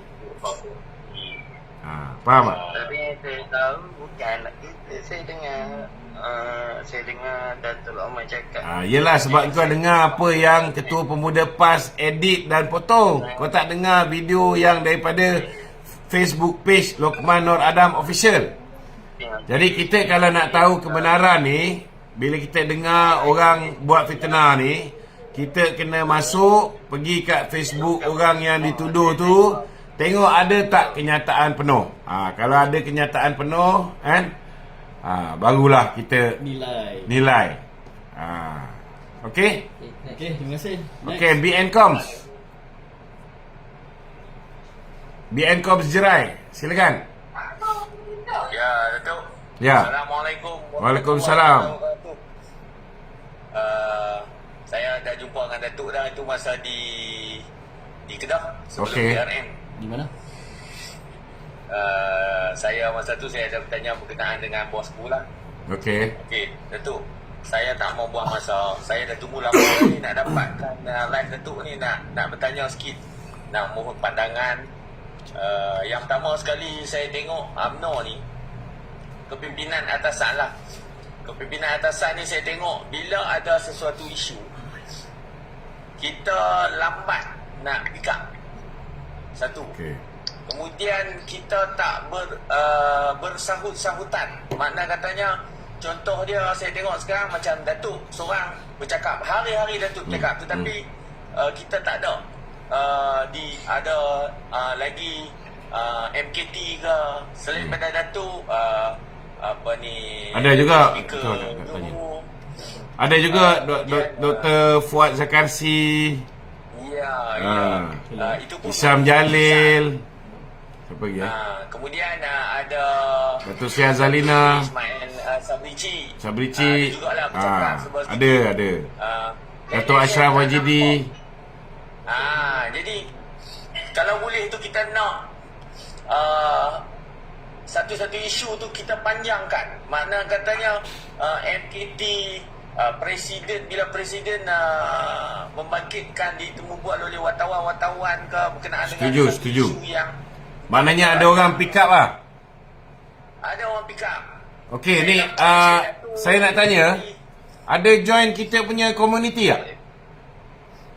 Faham tak? Tapi saya tahu bukan anak kita. Saya dengar Datuk Omar cakap. Yelah sebab kau dengar apa yang Ketua Pemuda PAS edit dan potong. Kau tak dengar video yang daripada Facebook page Lokman Nur Adam Official. Jadi kita kalau nak tahu kebenaran ni, bila kita dengar orang buat fitnah ni, kita kena masuk, pergi kat Facebook orang yang dituduh tu, tengok ada tak kenyataan penuh. Kalau ada kenyataan penuh kan, barulah kita nilai. Okey? Okey, terima kasih. Okey, BNCom Sejerai. Silakan. Ya, Datuk. Ya. Assalamualaikum. Waalaikumsalam. Saya dah jumpa dengan Datuk dah, itu masa di Kedah sebelum Okey. PRN. Di mana? Saya masa tu saya ada bertanya berkenaan dengan bosku lah. Okey. Okey, Datuk. saya tak mau buang masa. Saya dah tunggu lama ni nak dapatkan live Datuk ni, nak bertanya sikit, nak mohon pandangan. Yang pertama sekali saya tengok UMNO ni, kepimpinan atasan lah. Kepimpinan atasan ni saya tengok bila ada sesuatu isu, kita lambat nak pick up. Satu. Okey. Kemudian kita tak bersahut-sahutan. Makna katanya, contoh dia saya tengok sekarang macam Datuk seorang bercakap, hari-hari Datuk bercakap, tetapi kita tak ada ada lagi MKT ke selain pada Datuk, apa ni, Ada juga. speaker Betul, nak tanya. Johor. Ada juga Dr. Fuad Zakarsi, Ya. Itu pun Isam Jalil. Siapa lagi kemudian ada Datuk Sri Azalina, Ismail Sabrici. Sabrici. Jugalah bercakap sebab Ada. Datuk Ashraf Wajidi. Jadi kalau boleh tu kita nak satu-satu isu tu kita panjangkan. Makna katanya MKT presiden, bila presiden membangkitkan ditemu buat oleh wartawan-wartawan ke berkenaan dengan satu Setuju. isu yang Maknanya ada orang pick up lah. ada orang pick up. Okey, ni saya nak tanya, ada join kita punya community tak?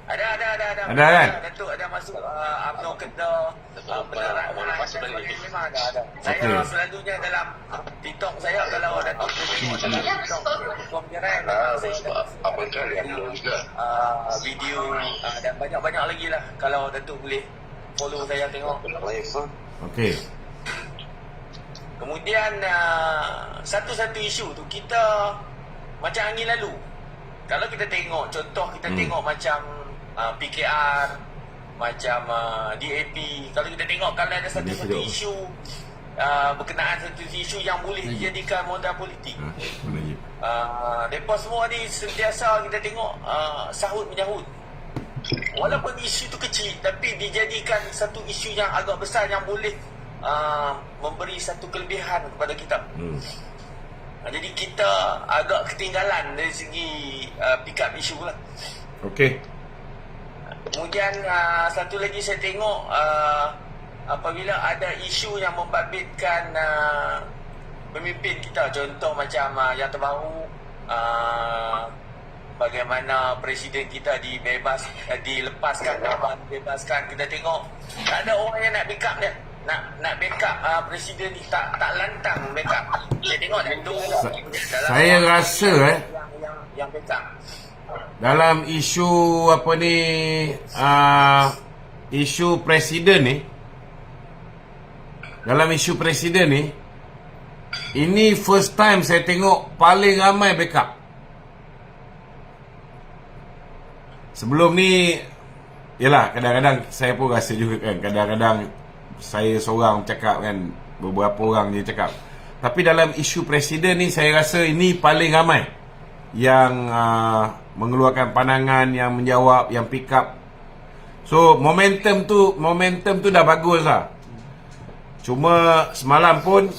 Ada Ada kan? Datuk ada masuk UMNO Kedah, penerangan memang ada. Saya Okey. selalunya dalam TikTok saya, kalau Datuk tengok dalam TikTok Komjeran, video dan banyak-banyak lagi lah. Kalau Datuk boleh follow saya tengok. Okey. Kemudian satu-satu isu tu kita macam angin lalu. Kalau kita tengok, contoh kita tengok macam PKR, macam DAP. Kalau kita tengok, kalau ada satu-satu isu berkenaan satu isu yang boleh dijadikan modal politik, mereka semua ni sentiasa kita tengok sahut menyahut. Walaupun isu tu kecil, tapi dijadikan satu isu yang agak besar yang boleh memberi satu kelebihan kepada kita. Jadi kita agak ketinggalan dari segi pick up isu lah. Okey. Kemudian satu lagi saya tengok, apabila ada isu yang membabitkan pemimpin kita, contoh macam yang terbaru, bagaimana presiden kita dilepaskan, kita tengok tak ada orang yang nak backup dia. Nak backup presiden ni tak lantang backup. Saya tengok Datuk Saya rasa yang backup dalam isu apa ni, isu presiden ni, dalam isu presiden ni, ini first time saya tengok paling ramai backup. Sebelum ni, yelah, kadang-kadang saya pun rasa juga kan, kadang-kadang saya seorang cakap kan, beberapa orang je cakap. Tapi dalam isu presiden ni, saya rasa ini paling ramai yang mengeluarkan pandangan, yang menjawab, yang pick up. So momentum tu dah bagus lah. Cuma semalam pun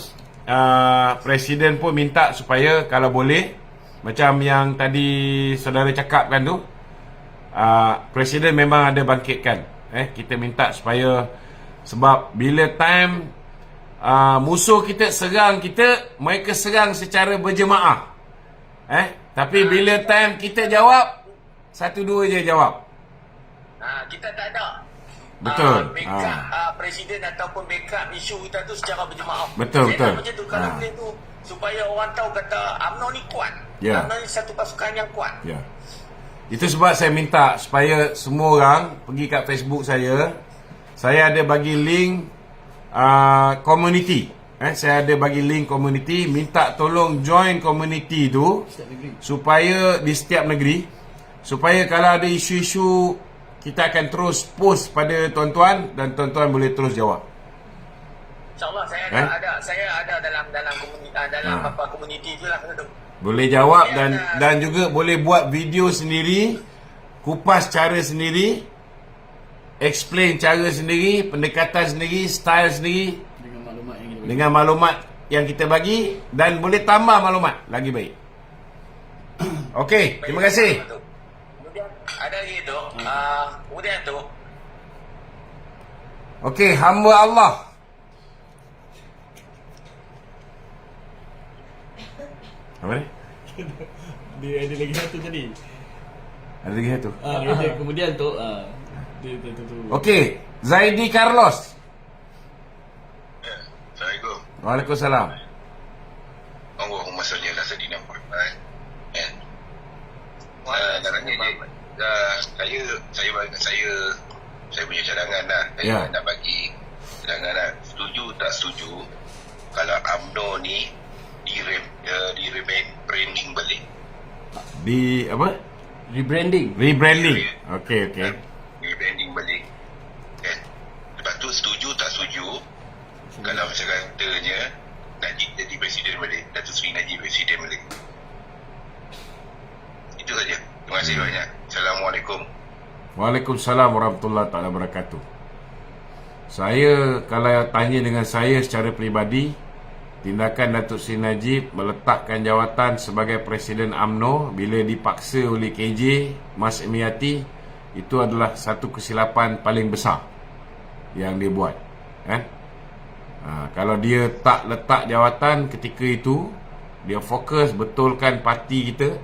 presiden pun minta supaya kalau boleh, macam yang tadi saudara cakapkan tu, presiden memang ada bangkitkan. Kita minta supaya, sebab bila time musuh kita serang kita, mereka serang secara berjemaah. Tapi bila time kita jawab, satu dua je jawab. Kita tak ada Betul. backup presiden ataupun backup isu kita tu secara berjemaah. Betul. Macam tu, kalau boleh tu, supaya orang tahu kata UMNO ni kuat. Ya. UMNO ni satu pasukan yang kuat. Ya. Itu sebab saya minta supaya semua orang pergi kat Facebook saya. Saya ada bagi link community. Saya ada bagi link community. Minta tolong join community tu, supaya di setiap negeri, supaya kalau ada isu-isu, kita akan terus post pada tuan-tuan, dan tuan-tuan boleh terus jawab. InsyaAllah saya ada dalam komuniti tu lah. Boleh jawab dan juga boleh buat video sendiri, kupas cara sendiri, explain cara sendiri, pendekatan sendiri, style sendiri, dengan maklumat yang kita bagi, dan boleh tambah maklumat lagi baik. Okey, terima kasih. Kemudian ada lagi tu, kemudian tu Okey, hamba Allah. Apa ni? Dia ada lagi satu tadi. Ada lagi satu. Kemudian tu dia tu. Okey, Zaidi Carlos. Assalamualaikum. Waalaikumsalam. Allahumma salli ala sayyidina Muhammad. Naranya saya punya cadangan lah. Saya nak bagi cadangan lah. Setuju tak setuju kalau UMNO ni di rebranding balik. Di apa? Rebranding. Okey. Rebranding balik. Kan? Lepas tu setuju tak setuju kalau macam katanya Najib jadi presiden balik, Datuk Seri Najib presiden balik. Itu saja. Terima kasih banyak. Assalamualaikum. Waalaikumsalam warahmatullahi taala wabarakatuh. Saya kalau tanya dengan saya secara peribadi, tindakan Datuk Seri Najib meletakkan jawatan sebagai Presiden UMNO bila dipaksa oleh KJ Mas Emiati, itu adalah satu kesilapan paling besar yang dia buat, kan? Kalau dia tak letak jawatan ketika itu, dia fokus betulkan parti kita,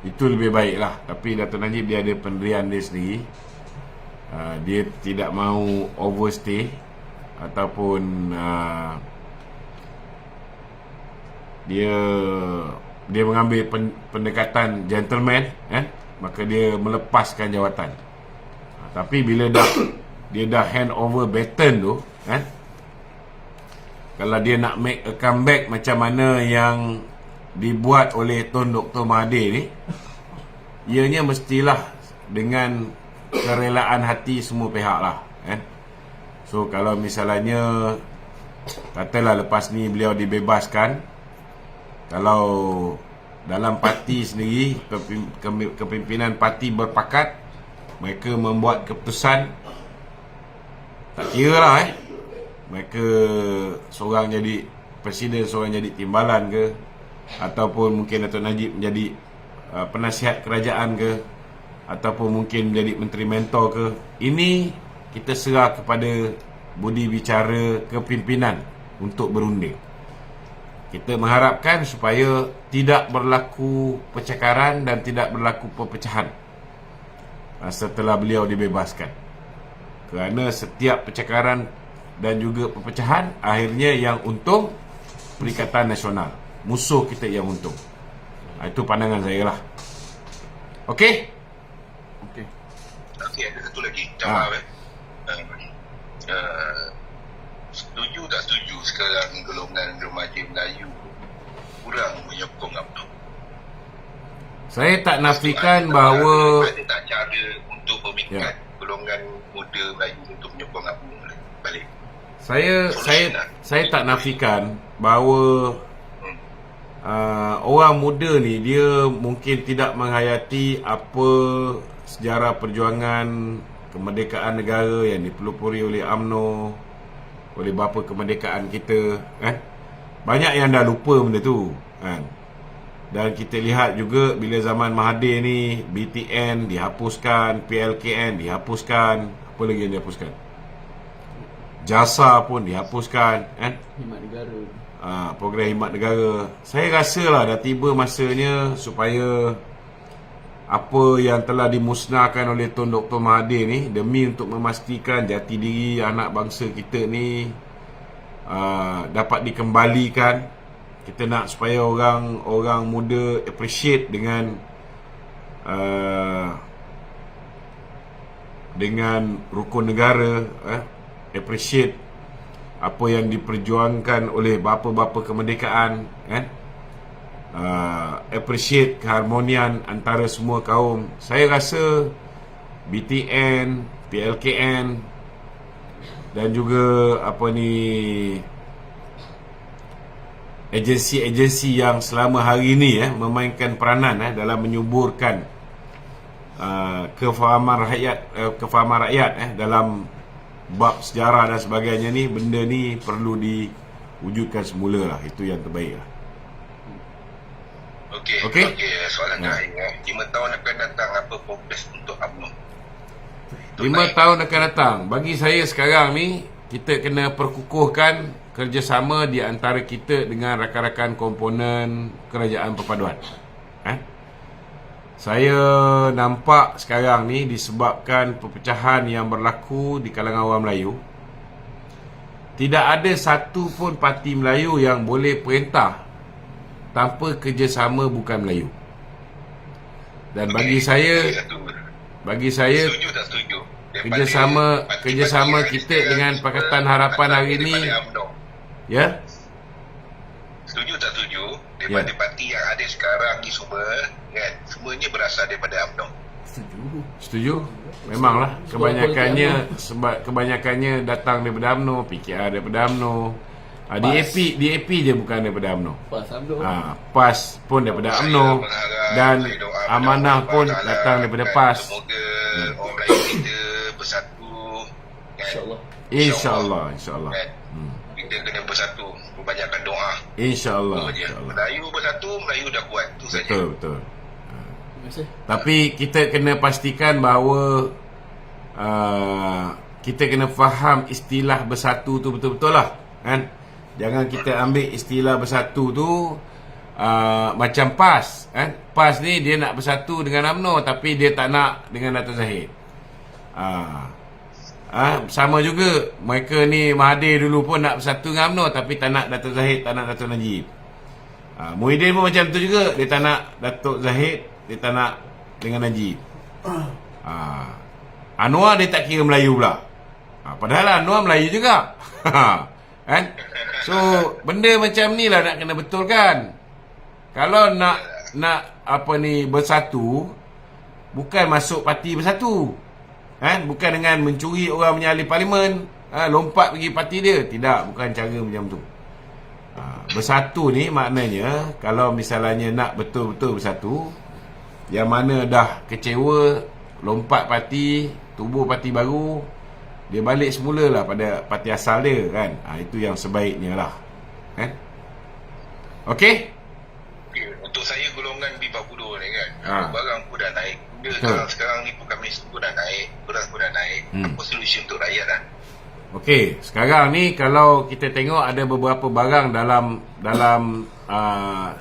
itu lebih baik lah. Tapi Datuk Najib dia ada pendirian dia sendiri. Dia tidak mahu overstay ataupun dia mengambil pendekatan gentleman, maka dia melepaskan jawatan. Tapi bila dia dah hand over baton tu, kalau dia nak make a comeback macam mana yang dibuat oleh Tun Dr. Mahathir ni, ianya mestilah dengan kerelaan hati semua pihak lah, So kalau misalnya katalah lepas ni beliau dibebaskan, kalau dalam parti sendiri kepimpinan parti berpakat, mereka membuat keputusan, tak kira lah mereka seorang jadi presiden, seorang jadi timbalan ke, ataupun mungkin Datuk Najib menjadi penasihat kerajaan ke, ataupun mungkin menjadi menteri mentor ke, ini kita serah kepada budi bicara kepimpinan untuk berunding. Kita mengharapkan supaya tidak berlaku percakaran dan tidak berlaku perpecahan setelah beliau dibebaskan. Kerana setiap percakaran dan juga perpecahan, akhirnya yang untung Perikatan Nasional, musuh kita yang untung. Itu pandangan saya lah. Okey, ada satu lagi. Setuju tak setuju sekarang golongan remaja Melayu kurang menyokong UMNO? saya tak nafikan bahawa ada tak cara untuk memikat golongan muda Melayu untuk menyokong UMNO balik? Saya tak nafikan bahawa orang muda ni dia mungkin tidak menghayati apa sejarah perjuangan kemerdekaan negara yang dipelopori oleh UMNO, oleh bapa kemerdekaan kita, banyak yang dah lupa benda tu, Dan kita lihat juga bila zaman Mahathir ni, BTN dihapuskan, PLKN dihapuskan, apa lagi yang dihapuskan? Jasa pun dihapuskan, Khidmat negara. Program khidmat negara. Saya rasalah dah tiba masanya supaya apa yang telah dimusnahkan oleh Tun Dr. Mahathir ni, demi untuk memastikan jati diri anak bangsa kita ni dapat dikembalikan. Kita nak supaya orang muda appreciate dengan rukun negara, appreciate apa yang diperjuangkan oleh bapa-bapa kemerdekaan, appreciate keharmonian antara semua kaum. Saya rasa BTN, PLKN dan juga agensi-agensi yang selama hari ini memainkan peranan dalam menyuburkan kefahaman rakyat dalam bab sejarah dan sebagainya ni, benda ni perlu diwujudkan semula lah. Itu yang terbaik lah. Okey? Soalan terakhir. 5 tahun akan datang, apa progres untuk UMNO? 5 tahun akan datang. Bagi saya sekarang ni, kita kena perkukuhkan kerjasama di antara kita dengan rakan-rakan komponen kerajaan perpaduan. Saya nampak sekarang ni disebabkan perpecahan yang berlaku di kalangan orang Melayu, tidak ada satu pun parti Melayu yang boleh perintah tanpa kerjasama bukan Melayu. Dan bagi saya Setuju tak setuju? kerjasama kita dengan Pakatan Harapan hari ni, ya, setuju tak setuju? Daripada parti yang ada sekarang ni semua, kan, semuanya berasal daripada UMNO. setuju. Memanglah kebanyakannya datang daripada UMNO, PKR daripada UMNO, DAP je bukan daripada UMNO. PAS pun daripada UMNO, dan Amanah pun datang daripada PAS. Semoga orang Melayu kita bersatu, kan? InsyaAllah. Kan? Kita kena bersatu, perbanyakkan doa. InsyaAllah. Melayu bersatu, Melayu dah kuat. Itu saja. Betul. Tapi kita kena pastikan bahawa kita kena faham istilah bersatu tu betul-betul lah, kan? Jangan kita ambil istilah bersatu tu macam PAS, kan? PAS ni dia nak bersatu dengan UMNO, tapi dia tak nak dengan Dato' Zahid. Sama juga mereka ni, Mahathir dulu pun nak bersatu dengan UMNO, tapi tak nak Dato' Zahid, tak nak Dato' Najib. Muhyiddin pun macam tu juga, dia tak nak Dato' Zahid, dia tak nak dengan Najib. Anwar dia tak kira Melayu pula, padahal Anwar Melayu juga. Kan? So benda macam ni lah nak kena betulkan. Kalau nak bersatu, bukan masuk parti bersatu, kan? Bukan dengan mencuri orang punya ahli parlimen, lompat pergi parti dia. Tidak, bukan cara macam tu. Bersatu ni maknanya, kalau misalnya nak betul-betul bersatu, yang mana dah kecewa, lompat parti, tubuh parti baru, dia balik semula lah pada parti asal dia, kan? Itu yang sebaiknya lah, kan? Okey? Untuk saya golongan B40 ni, kan, barang pun dah naik, sekarang ni pun kami pun dah naik, beras pun dah naik. Apa solusi untuk rakyat lah? Okey, sekarang ni kalau kita tengok ada beberapa barang dalam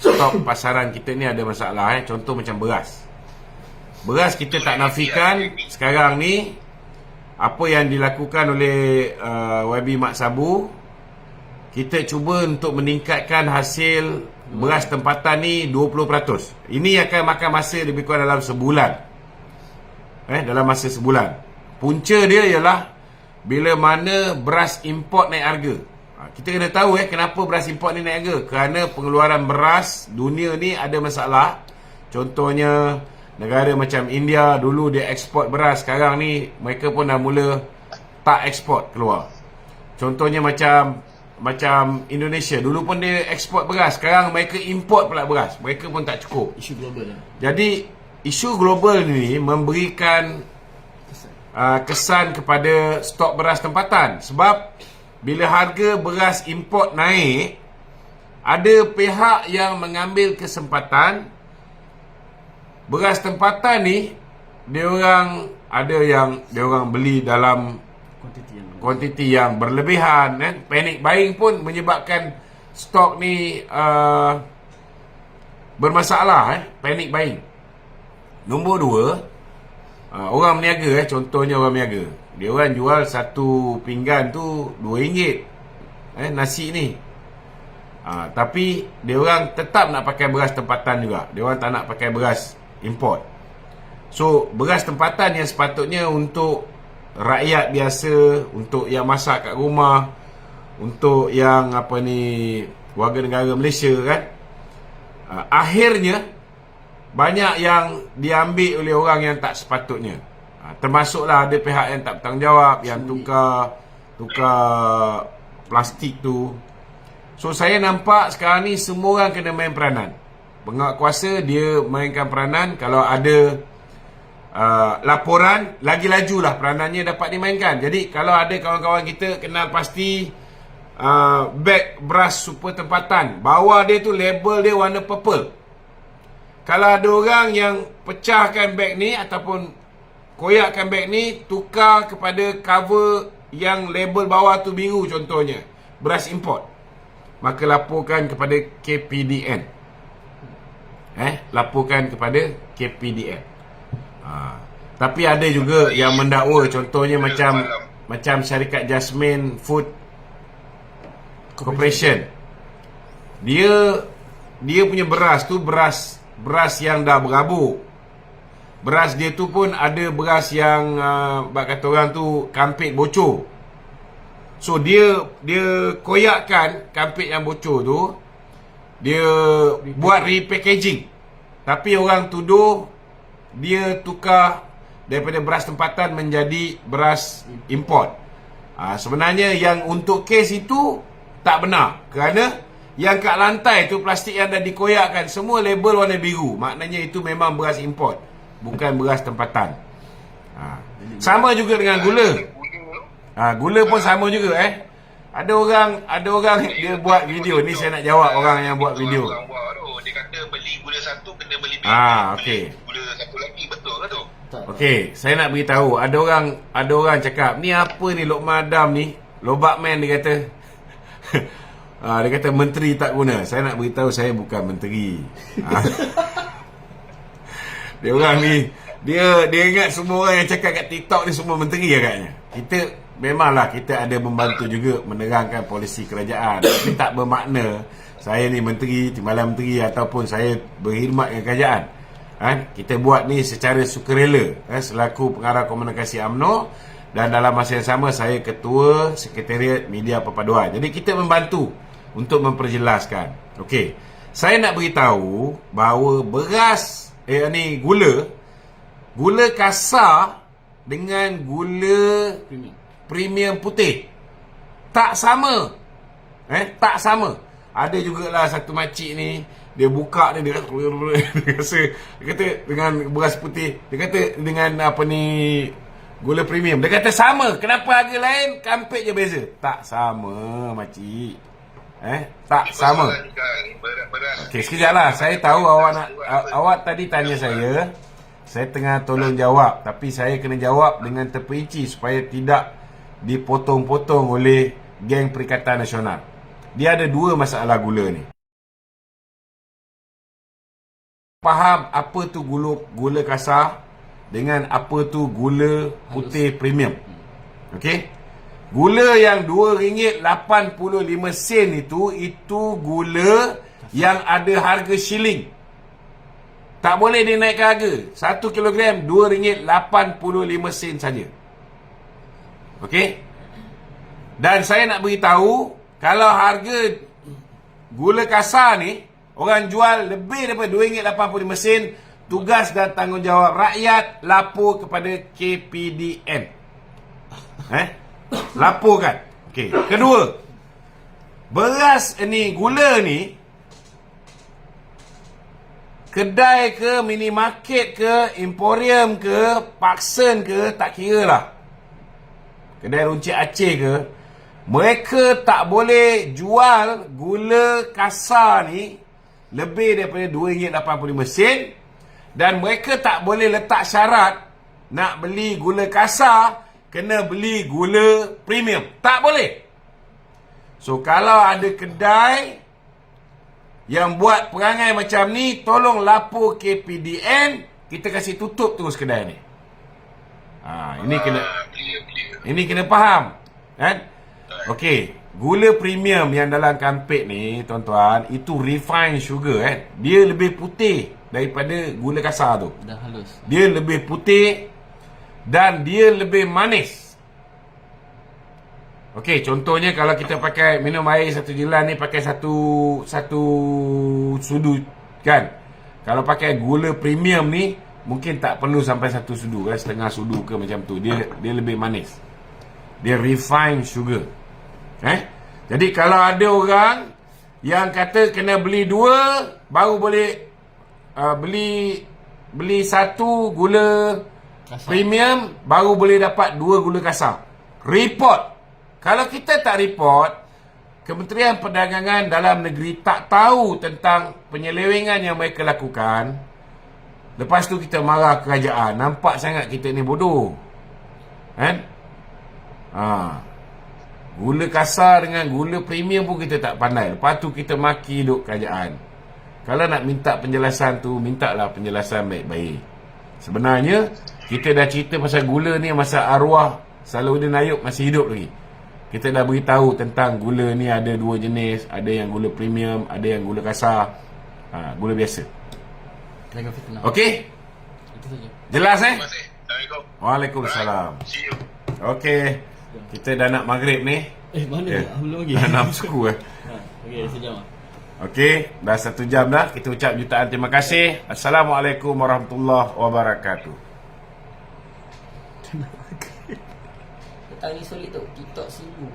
stok pasaran kita ni ada masalah. Contoh macam beras. Beras kita tak nafikan sekarang ni apa yang dilakukan oleh YB Mak Sabu. Kita cuba untuk meningkatkan hasil beras tempatan ni 20%. Ini akan makan masa lebih kurang dalam sebulan. Dalam masa sebulan. Punca dia ialah bila mana beras import naik harga. Kita kena tahu kenapa beras import ni naik harga. Kerana pengeluaran beras dunia ni ada masalah. Contohnya negara macam India, dulu dia ekspor beras, sekarang ni mereka pun dah mula tak ekspor keluar. Contohnya macam Indonesia, dulu pun dia ekspor beras, sekarang mereka import pula beras, mereka pun tak cukup. Isu global. Jadi isu global ni memberikan kesan kepada stok beras tempatan. Sebab bila harga beras import naik, ada pihak yang mengambil kesempatan beras tempatan ni, dia orang beli dalam kuantiti yang berlebihan, kan? Panic buying pun menyebabkan stok ni bermasalah. Panic buying. Nombor 2, orang meniaga, contohnya orang meniaga, dia orang jual satu pinggan tu RM2, nasi ni. Tapi dia orang tetap nak pakai beras tempatan juga. Dia orang tak nak pakai beras import. So beras tempatan yang sepatutnya untuk rakyat biasa, untuk yang masak kat rumah, untuk yang warga negara Malaysia, kan, akhirnya banyak yang diambil oleh orang yang tak sepatutnya. Termasuklah ada pihak yang tak bertanggungjawab, yang tukar plastik tu. So saya nampak sekarang ni semua orang kena main peranan. Penguat kuasa dia mainkan peranan. Kalau ada laporan, lagi lajulah peranannya dapat dimainkan. Jadi kalau ada kawan-kawan kita kenal pasti beg beras super tempatan, bawah dia tu label dia warna purple, kalau ada orang yang pecahkan beg ni ataupun koyakkan beg ni, tukar kepada cover yang label bawah tu biru contohnya, beras import, maka laporkan kepada KPDN. Laporkan kepada KPDN. Tapi ada juga yang mendakwa, contohnya macam syarikat Jasmine Food Corporation. Dia punya beras tu beras yang dah berabuk. Beras dia tu pun ada beras yang bak kata orang tu kampit bocor. So dia koyakkan kampit yang bocor tu, dia buat repackaging. Tapi orang tuduh dia tukar daripada beras tempatan menjadi beras import. Sebenarnya yang untuk kes itu tak benar, kerana yang kat lantai tu plastik yang dah dikoyakkan semua label warna biru. Maknanya itu memang beras import, bukan beras tempatan. Sama juga dengan gula. Gula pun sama juga Ada orang dia buat video ni, saya nak jawab orang yang buat video. Dia kata beli gula satu kena beli okey. gula satu lagi, betul ke tu? Okey, saya nak beritahu, ada orang cakap, ni apa ni Lokman Adam ni, Lobak Man dia kata. Dia kata menteri tak guna. Saya nak beritahu, saya bukan menteri. Dia orang ni, dia ingat semua orang yang cakap kat TikTok ni semua menteri agaknya. Memanglah kita ada membantu juga menerangkan polisi kerajaan, tapi tak bermakna saya ni menteri, timbalan menteri ataupun saya berkhidmat dengan kerajaan. Kita buat ni secara sukarela, selaku pengarah komunikasi UMNO, dan dalam masa yang sama saya ketua Sekretariat Media Perpaduan. Jadi kita membantu untuk memperjelaskan. Okey, saya nak beritahu bahawa beras ni gula kasar dengan gula premium putih tak sama. Tak sama. Ada jugalah satu makcik ni, dia buka dia kata dengan beras putih, dia kata dengan gula premium, dia kata sama. Kenapa harga lain, kampit je beza? Tak sama makcik. Tak sama. Okey, sekejap lah. Saya tahu awak tadi tanya saya tengah tolong jawab, tapi saya kena jawab dengan terperinci supaya tidak dipotong-potong oleh geng Perikatan Nasional. Dia ada dua masalah gula ni. Faham apa tu gula kasar dengan apa tu gula putih premium. Okey? Gula yang RM2.85 itu gula yang ada harga shilling. Tak boleh dinaikkan harga. 1 kilogram RM2.85 saja. Okey? Dan saya nak beritahu, kalau harga gula kasar ni orang jual lebih daripada RM2.85, tugas dan tanggungjawab rakyat lapor kepada KPDN. Laporkan. Okey. Kedua, beras ni, gula ni, kedai ke, minimarket ke, emporium ke, Paksen ke, tak kira lah, kedai runcit Aceh ke, mereka tak boleh jual gula kasar ni lebih daripada RM2.85, dan mereka tak boleh letak syarat nak beli gula kasar kena beli gula premium. Tak boleh. So kalau ada kedai yang buat perangai macam ni, tolong lapor KPDN, kita kasih tutup terus kedai ni. Ini kena faham, kan? Okey, gula premium yang dalam kampit ni, tuan-tuan, itu refined sugar, kan? Dia lebih putih daripada gula kasar tu. Dah halus. Dia lebih putih dan dia lebih manis. Okey, contohnya kalau kita pakai minum air satu jelan ni, pakai satu sudu, kan? Kalau pakai gula premium ni, mungkin tak perlu sampai satu sudu, kan? Setengah sudu ke macam tu. Dia lebih manis. Dia refined sugar. Jadi kalau ada orang yang kata kena beli dua baru boleh beli satu gula kasar premium, baru boleh dapat dua gula kasar, report. Kalau kita tak report, Kementerian Perdagangan Dalam Negeri tak tahu tentang penyelewengan yang mereka lakukan, Lepas tu kita marah kerajaan. Nampak sangat kita ni bodoh. Kan? Gula kasar dengan gula premium pun kita tak pandai. Lepas tu kita maki duk kerajaan. Kalau nak minta penjelasan tu, mintalah penjelasan baik-baik. Sebenarnya kita dah cerita pasal gula ni, masa arwah Salahuddin Ayub masih hidup lagi. Kita dah beritahu tentang gula ni ada dua jenis. Ada yang gula premium, ada yang gula kasar, gula biasa. Okey? Itu saja. Jelas Terima kasih. Assalamualaikum. Waalaikumsalam. See you. Okey. Kita dah nak maghrib ni. Mana Ya. belum lagi. Dah 6 suku Okey, sejam lah. Okey, dah 1 jam dah. Kita ucap jutaan terima kasih. Assalamualaikum warahmatullahi wabarakatuh. Petang ni solid tu. TikTok sibuk.